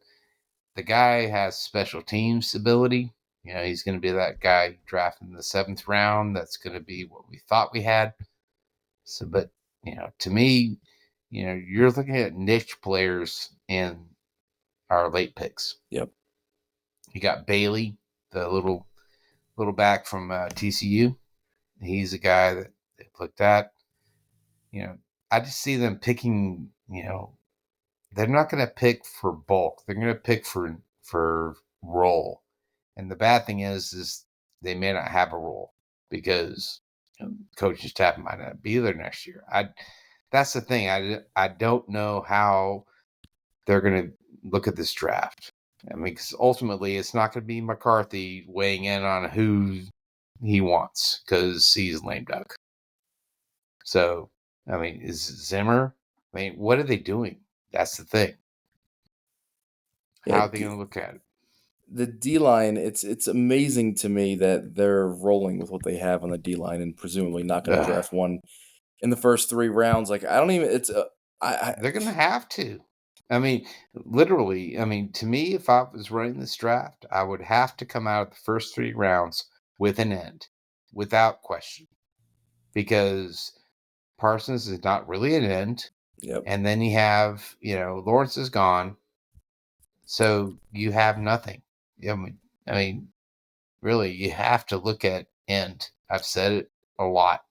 the guy has special teams ability. He's going to be that guy drafted in the seventh round. That's going to be what we thought we had. So, but to me, you're looking at niche players in our late picks. Yep. You got Bailey, the little back from TCU. He's a guy that they looked at. I just see them picking. They're not going to pick for bulk. They're going to pick for role. And the bad thing is they may not have a role because coaching staff might not be there next year. That's the thing. I don't know how they're going to look at this draft. I mean, because ultimately it's not going to be McCarthy weighing in on who he wants because he's lame duck. So, I mean, is Zimmer? I mean, what are they doing? That's the thing. How are they going to look at it? The D-line, it's amazing to me that they're rolling with what they have on the D-line and presumably not going to draft one in the first 3 rounds. Like, I don't even, they're going to have to. I mean, literally, to me, if I was running this draft, I would have to come out of the first 3 rounds with an end, without question. Because Parsons is not really an end. Yep. And then you have, Lawrence is gone. So you have nothing. I mean, really, you have to look at end. I've said it a lot.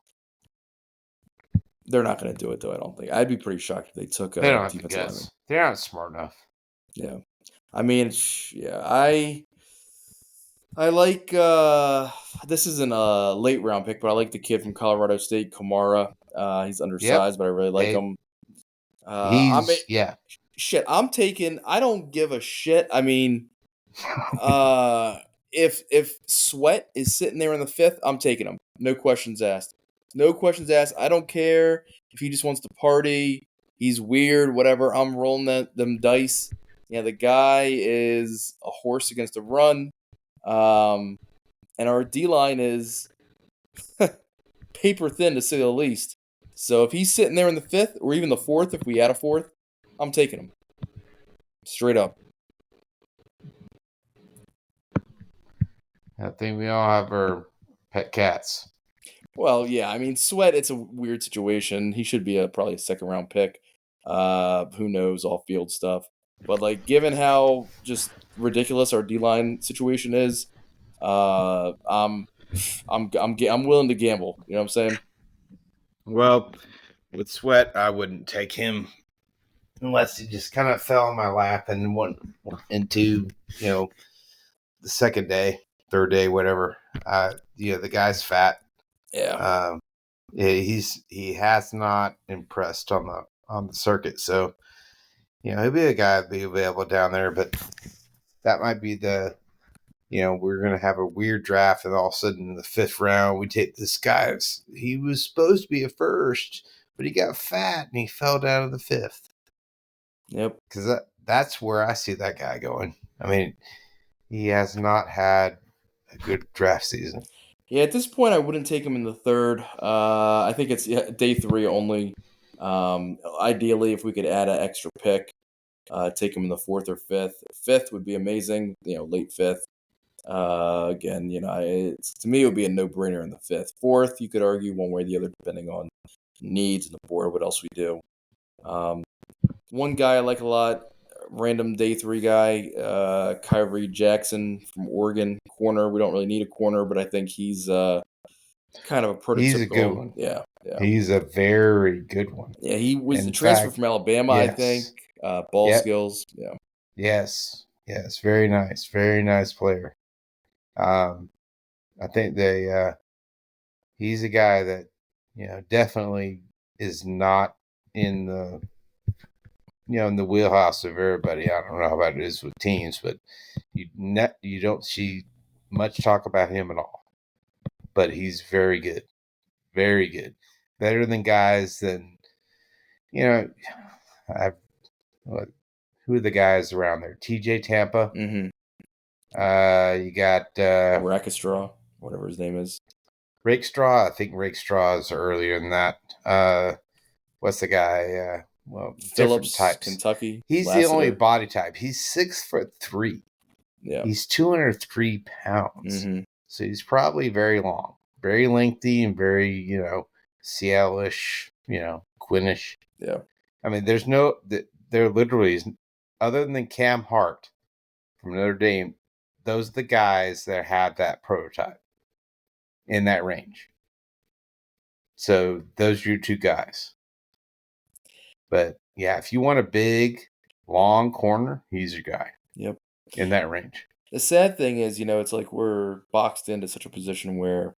They're not going to do it, though, I don't think. I'd be pretty shocked if they took a defensive lineman. They're not smart enough. Yeah. I mean, I I like this isn't a late round pick, but I like the kid from Colorado State, Kamara. He's Yep. undersized, but I really like him. I mean, Yeah. shit. I don't give a shit. I mean, uh, if Sweat is sitting there in the 5th, I'm taking him. No questions asked. No questions asked. I don't care if he just wants to party. He's weird, whatever. I'm rolling them dice. Yeah, the guy is a horse against a run. Um, and our D line is paper thin to say the least. So if he's sitting there in the 5th or even the 4th, if we add a 4th, I'm taking him straight up. I think we all have our pet cats. Well, yeah, I mean, Sweat, it's a weird situation. He should be probably a 2nd-round pick. Who knows, off field stuff. But like, given how just ridiculous our D line situation is, I'm willing to gamble. You know what I'm saying? Well, with Sweat, I wouldn't take him unless he just kind of fell in my lap and went into, the second day, third day, whatever. The guy's fat. Yeah. He has not impressed on the circuit, so he'll be a guy that'll be available down there. But that might be we're gonna have a weird draft, and all of a sudden in the 5th round we take this guy. He was supposed to be a first, but he got fat and he fell down to the 5th. Yep. Because that's where I see that guy going. I mean, he has not had a good draft season. Yeah, at this point, I wouldn't take him in the 3rd. I think it's day 3 only. Ideally, if we could add an extra pick, take him in the 4th or 5th. 5th would be amazing. Late 5th. Again, to me, it would be a no-brainer in the 5th. 4th, you could argue one way or the other, depending on needs and the board. What else we do? One guy I like a lot, random day 3 guy, Kyrie Jackson from Oregon, corner. We don't really need a corner, but I think he's kind of a prototypical. He's a good one. Yeah. He's a very good one. Yeah, he was a transfer from Alabama, yes. I think. Ball skills. Yeah. Yes. Very nice. Very nice player. I think he's a guy that, definitely is not in the wheelhouse of everybody. I don't know how about it is with teams, but you don't see much talk about him at all. But he's very good. Very good. Better than guys than, who are the guys around there? TJ Tampa. Mm-hmm. You got Rackstraw, whatever his name is. Rakestraw. I think Rakestraw is earlier than that. What's the guy? Phillips, different types. Kentucky. He's Lassiter. the only body type. He's 6'3". Yeah. He's 203 pounds. Mm-hmm. So he's probably very long, very lengthy, and very, Seattle-ish, Quinn-ish. Yeah. I mean, there literally is, other than Cam Hart from Notre Dame, those are the guys that have that prototype in that range. So those are your 2 guys. But yeah, if you want a big, long corner, he's your guy. Yep. In that range. The sad thing is, it's like we're boxed into such a position where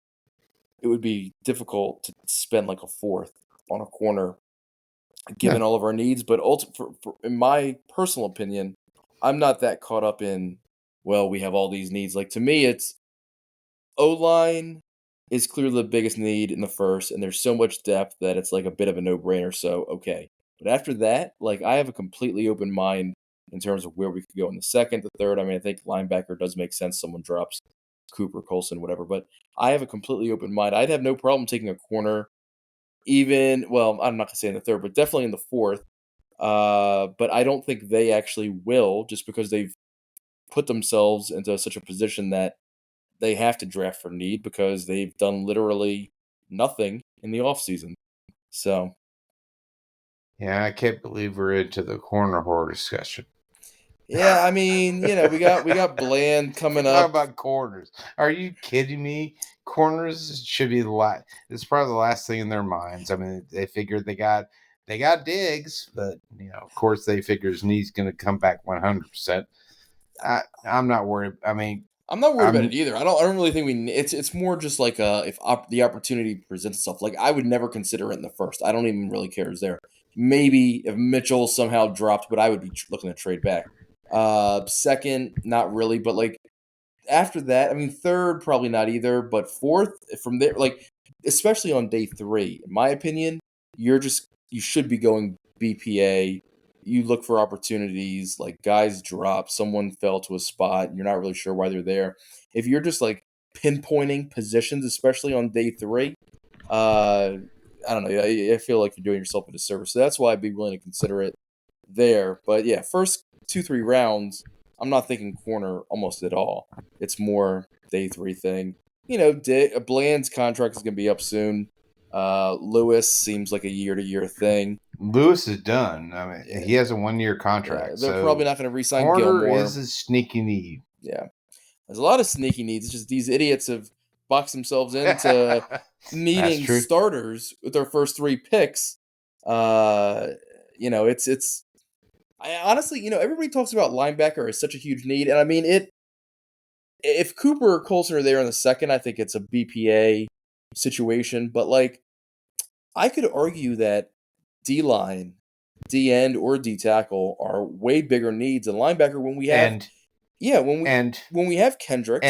it would be difficult to spend like a 4th on a corner, given all of our needs. But in my personal opinion, I'm not that caught up in, well, we have all these needs. Like, to me, it's O-line is clearly the biggest need in the 1st, and there's so much depth that it's like a bit of a no-brainer. So, okay. But after that, like, I have a completely open mind in terms of where we could go in the 2nd, the 3rd. I mean, I think linebacker does make sense. Someone drops Cooper, Colson, whatever. But I have a completely open mind. I'd have no problem taking a corner, even, well, I'm not going to say in the 3rd, but definitely in the 4th. But I don't think they actually will, just because they've put themselves into such a position that they have to draft for need because they've done literally nothing in the offseason. So. Yeah, I can't believe we're into the corner horror discussion. Yeah, I mean, we got Bland coming up. Talk about corners. Are you kidding me? Corners should be the last. It's probably the last thing in their minds. I mean, they figured they got Diggs, but of course, they figure his knee's going to come back 100%. I'm not worried. I mean, I'm not worried about it either. I don't really think we. It's more just like if the opportunity presents itself. Like I would never consider it in the first. I don't even really care who's there. Maybe if Mitchell somehow dropped, but I would be looking to trade back. Second, not really, but like after that, I mean, third probably not either, but fourth from there, like especially on day 3, in my opinion, you should be going BPA. You look for opportunities, like guys drop, someone fell to a spot, you're not really sure why they're there. If you're just like pinpointing positions, especially on day 3, uh, I don't know. I feel like you're doing yourself a disservice. So that's why I'd be willing to consider it there. But yeah, first 2-3 rounds, I'm not thinking corner almost at all. It's more day 3 thing. Bland's contract is going to be up soon. Lewis seems like a year-to-year thing. Lewis is done. I mean, he has a 1-year contract. They're so probably not going to re-sign corner Gilmore. is a sneaky need. Yeah, there's a lot of sneaky needs. It's just these idiots have boxed themselves into needing starters with their first 3 picks. It's. I honestly, everybody talks about linebacker as such a huge need, and I mean it. If Cooper or Colson are there in the second, I think it's a BPA situation. But like, I could argue that D line, D end, or D tackle are way bigger needs than linebacker when we have when we have Kendricks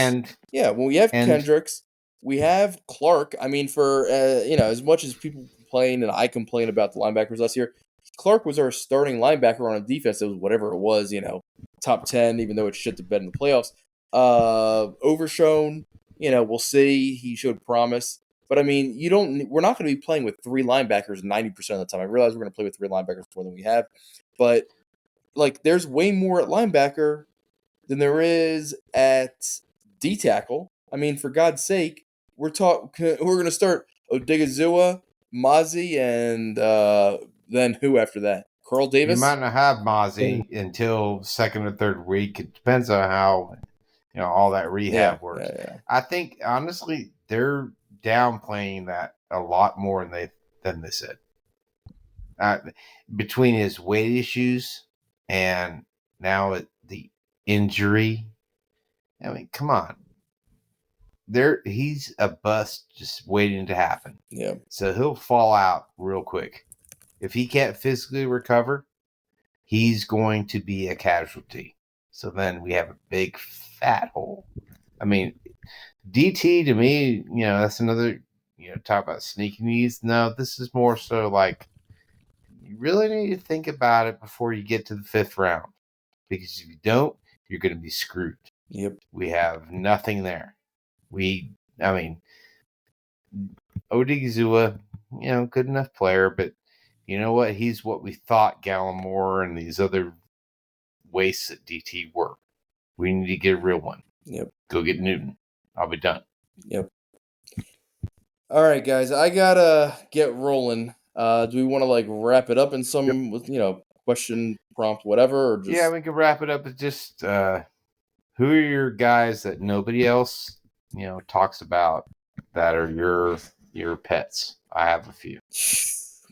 Kendricks, we have Clark. I mean, for as much as people complain and I complain about the linebackers last year, Clark was our starting linebacker on a defense that was whatever it was, top 10, even though it shit the bed in the playoffs. Overshown, we'll see. He showed promise. But I mean, we're not going to be playing with 3 linebackers 90% of the time. I realize we're going to play with 3 linebackers more than we have. But like there's way more at linebacker than there is at D tackle. I mean, for God's sake, we're going to start Odigizua, Mozzie, and then who after that? Carl Davis? You might not have Mozzie until second or third week. It depends on how all that rehab works. Yeah. I think honestly they're downplaying that a lot more than they said. Between his weight issues and now the injury, I mean, come on. He's a bust just waiting to happen. Yeah. So he'll fall out real quick. If he can't physically recover, he's going to be a casualty. So then we have a big fat hole. I mean, DT to me, that's another, talk about sneaky needs. No, this is more so like you really need to think about it before you get to the 5th round. Because if you don't, you're going to be screwed. Yep. We have nothing there. Odigizua, good enough player, but you know what? He's what we thought Gallimore and these other wastes at DT were. We need to get a real one. Yep. Go get Newton. I'll be done. Yep. All right, guys. I gotta get rolling. Do we want to wrap it up in some with question, prompt, whatever, or just? Yeah, we can wrap it up with just who are your guys that nobody else talks about that are your pets? I have a few.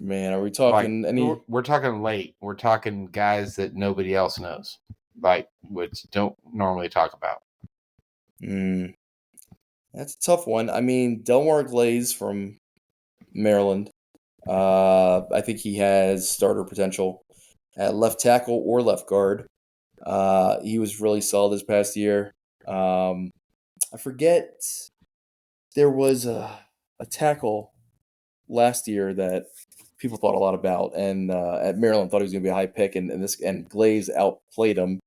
Man, are we talking any? We're talking late. We're talking guys that nobody else knows, which don't normally talk about. That's a tough one. I mean, Delmar Glaze from Maryland. I think he has starter potential at left tackle or left guard. He was really solid this past year. I forget there was a tackle last year that people thought a lot about, and at Maryland thought he was going to be a high pick, and Glaze outplayed him.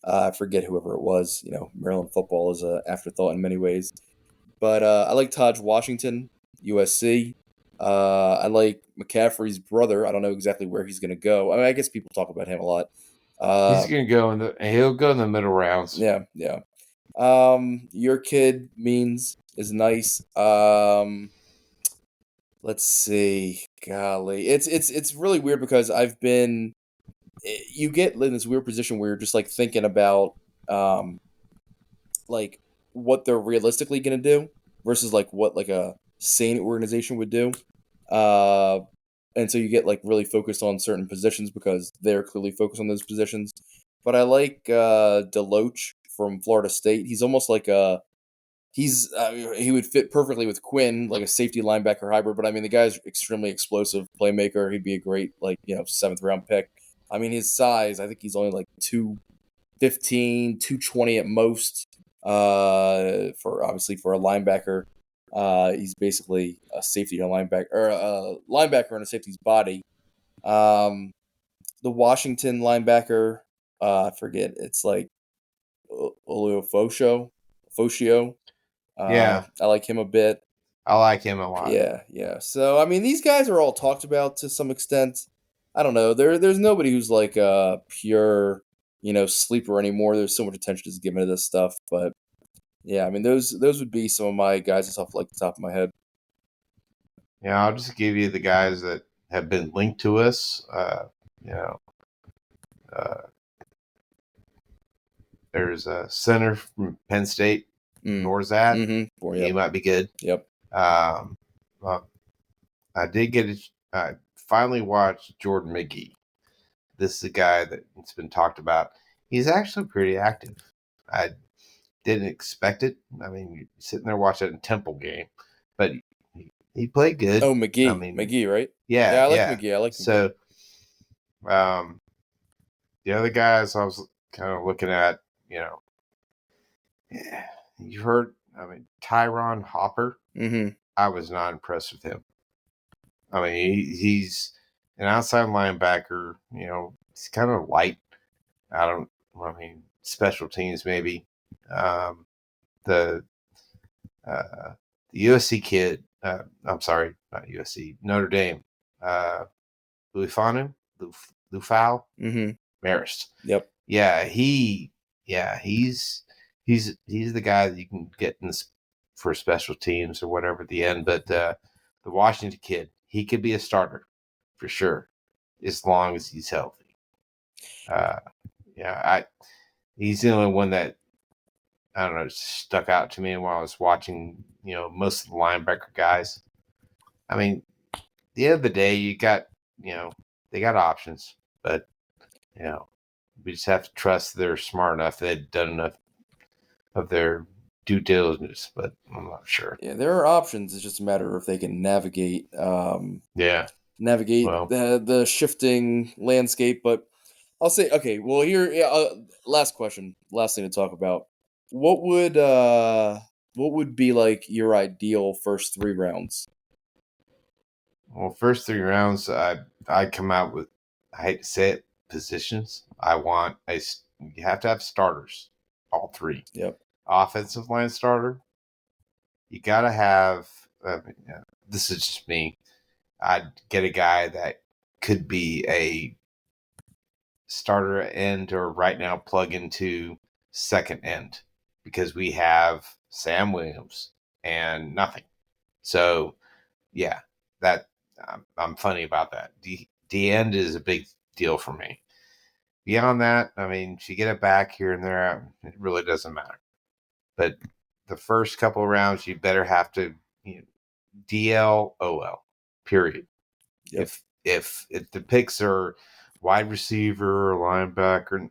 I forget whoever it was. Maryland football is an afterthought in many ways. But I like Taj Washington, USC. I like McCaffrey's brother. I don't know exactly where he's going to go. I mean, I guess people talk about him a lot. He's going to go he'll go in the middle rounds. Yeah. Your kid is nice. Let's see. Golly, it's really weird because you get in this weird position where you're just thinking about what they're realistically going to do versus what a sane organization would do. And so you get really focused on certain positions because they're clearly focused on those positions. But I like Deloach from Florida State. He's almost like he would fit perfectly with Quinn, like a safety linebacker hybrid. But I mean, the guy's extremely explosive playmaker. He'd be a great 7th round pick. I mean, his size, I think he's only like 215, 220 at most. For a linebacker, he's basically a safety and a linebacker, or a linebacker in a safety's body. The Washington linebacker, I forget. It's like Fosio. Yeah, I like him a bit. I like him a lot. Yeah. So I mean, these guys are all talked about to some extent. I don't know. There's nobody who's like a pure, sleeper anymore. There's so much attention is given to this stuff, but yeah, I mean those would be some of my guys off like the top of my head. Yeah, I'll just give you the guys that have been linked to us. You know, uh, there's a center from Penn State, Norzad. Mm-hmm. He might be good. Yep. Well, I did I finally watched Jordan McGee. This is a guy that's been talked about. He's actually pretty active. I didn't expect it. I mean, you're sitting there watching a Temple game, but he played good. Oh, McGee. I mean, McGee, right? Yeah, I like McGee. I like McGee. So, the other guys I was kind of looking at, you heard, I mean, Tyron Hopper. Mm-hmm. I was not impressed with him. I mean, he's an outside linebacker. He's kind of light. I mean, special teams maybe. The USC kid. I'm sorry, not USC. Notre Dame. Lufau. Mm-hmm. Marist. Yep. Yeah, he's the guy that you can get in this for special teams or whatever at the end. But the Washington kid, he could be a starter for sure, as long as he's healthy. He's the only one that I don't know stuck out to me while I was watching. Most of the linebacker guys. I mean, at the end of the day, you got they got options, but we just have to trust they're smart enough. They've done enough of their due diligence, but I'm not sure. Yeah, there are options. It's just a matter of if they can navigate. Navigate the shifting landscape. But I'll say, okay. Well, here, last question, last thing to talk about. What would be like your ideal first 3 rounds? Well, first 3 rounds, I come out with, I hate to say it, positions. You have to have starters, all 3. Yep. Offensive line starter. You got to have. This is just me. I'd get a guy that could be a starter end or right now plug into second end because we have Sam Williams and nothing. So, yeah, that I'm funny about that. The end is a big deal for me. Beyond that, I mean, if you get it back here and there, it really doesn't matter. But the first couple of rounds, you better have to DL OL, period. Yep. If the picks are wide receiver or linebacker,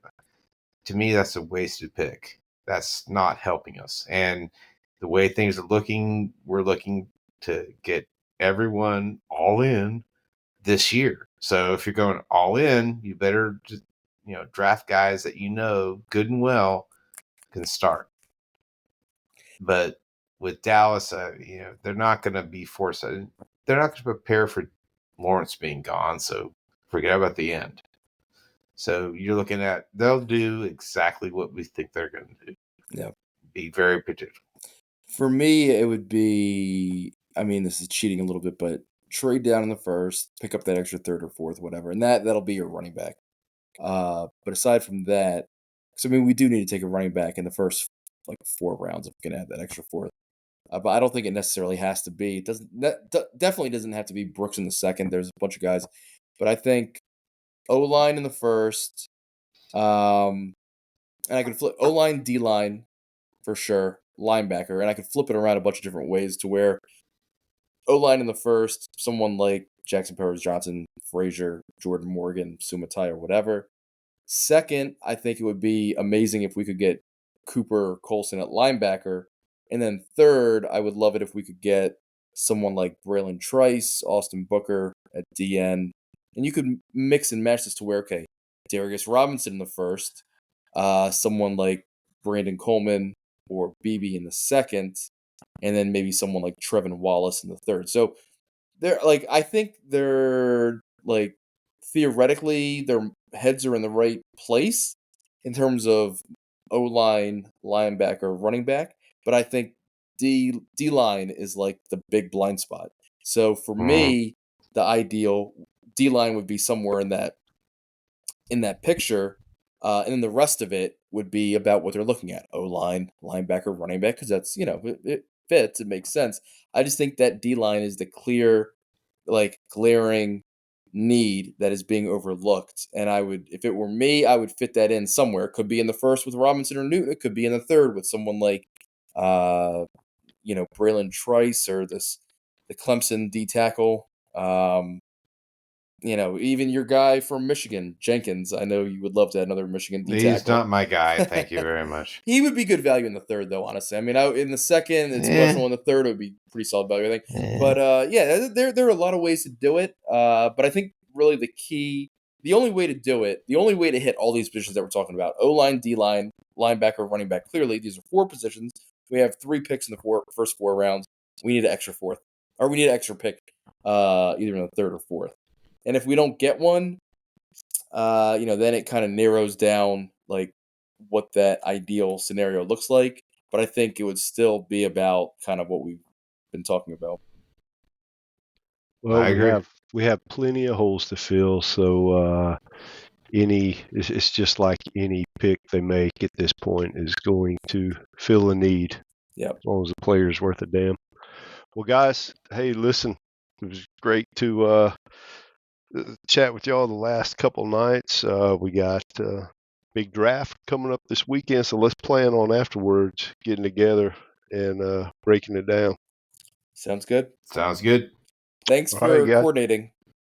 to me that's a wasted pick. That's not helping us. And the way things are looking, we're looking to get everyone all in this year. So if you're going all in, you better just draft guys that good and well can start. But with Dallas, they're not going to be forced. They're not going to prepare for Lawrence being gone. So forget about the end. So you're looking at they'll do exactly what we think they're going to do. Yeah, be very predictable. For me, it would be. I mean, this is cheating a little bit, but trade down in the first, pick up that extra 3rd or 4th, whatever, and that'll be your running back. But aside from that, because I mean, we do need to take a running back in the first 4 rounds if we can add that extra 4th. But I don't think it necessarily has to be. It doesn't. Definitely doesn't have to be Brooks in the second. There's a bunch of guys, but I think O-line in the first. And I can flip O-line, D-line for sure, linebacker, and I could flip it around a bunch of different ways to where O-line in the first, someone like Jackson Powers Johnson, Frazier, Jordan Morgan, Sumatai, or whatever. Second, I think it would be amazing if we could get Cooper Colson at linebacker. And then third, I would love it if we could get someone like Braylon Trice, Austin Booker at DN. And you could mix and match this to where, okay, Darius Robinson in the first, someone like Brandon Coleman or BB in the second, and then maybe someone like Trevin Wallace in the third. So they're like, I think they're like theoretically their heads are in the right place in terms of O-line, linebacker, running back, but I think D-line is like the big blind spot. So for me, the ideal D-line would be somewhere in that picture, and then the rest of it would be about what they're looking at: O-line, linebacker, running back, because that's it fits, it makes sense. I just think that D-line is the clear, like glaring need that is being overlooked, and I would, if it were me, I would fit that in somewhere. It could be in the first with Robinson or Newton. It could be in the third with someone like, Braylon Trice or the Clemson D tackle. Even your guy from Michigan, Jenkins. I know you would love to have another Michigan D tackle. He's not my guy. Thank you very much. He would be good value in the third, though. Honestly, I mean, in the second, it's questionable. In the third, it would be pretty solid value, I think. But there are a lot of ways to do it. But I think really the only way to do it, the only way to hit all these positions that we're talking about: O-line, D-line, linebacker, running back. Clearly, these are 4 positions. We have 3 picks in the first 4 rounds. We need an extra fourth, or we need an extra pick, either in the third or fourth. And if we don't get one, then it kind of narrows down like what that ideal scenario looks like. But I think it would still be about kind of what we've been talking about. Well, we have plenty of holes to fill, so it's just like any pick they make at this point is going to fill a need. Yeah. As long as the player's worth a damn. Well, guys, hey, listen, it was great to chat with y'all the last couple nights. We got big draft coming up this weekend, so let's plan on afterwards getting together and breaking it down. Sounds good. Sounds good. Thanks for coordinating.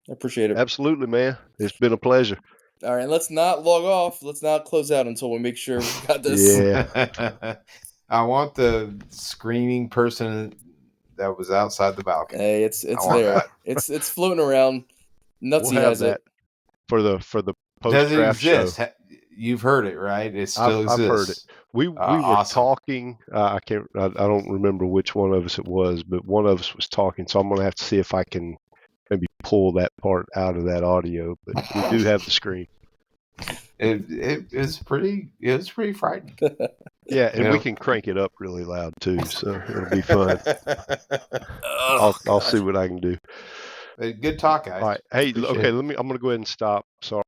I appreciate it. Absolutely, man. It's been a pleasure. All right, let's not log off. Let's not close out until we make sure we got this. Yeah. I want the screaming person that was outside the balcony. Hey, it's there. It's floating around. Nutsy we'll has it for the post-draft show. You've heard it, right? It still exists. I've heard it. We awesome. were talking. I don't remember which one of us it was, but one of us was talking. So I'm gonna have to see if I can maybe pull that part out of that audio. But we do have the screen. It was pretty frightening. Yeah, and we can crank it up really loud too, so it'll be fun. I'll see what I can do. Good talk, guys. All right. Hey, okay. I'm gonna go ahead and stop. Sorry.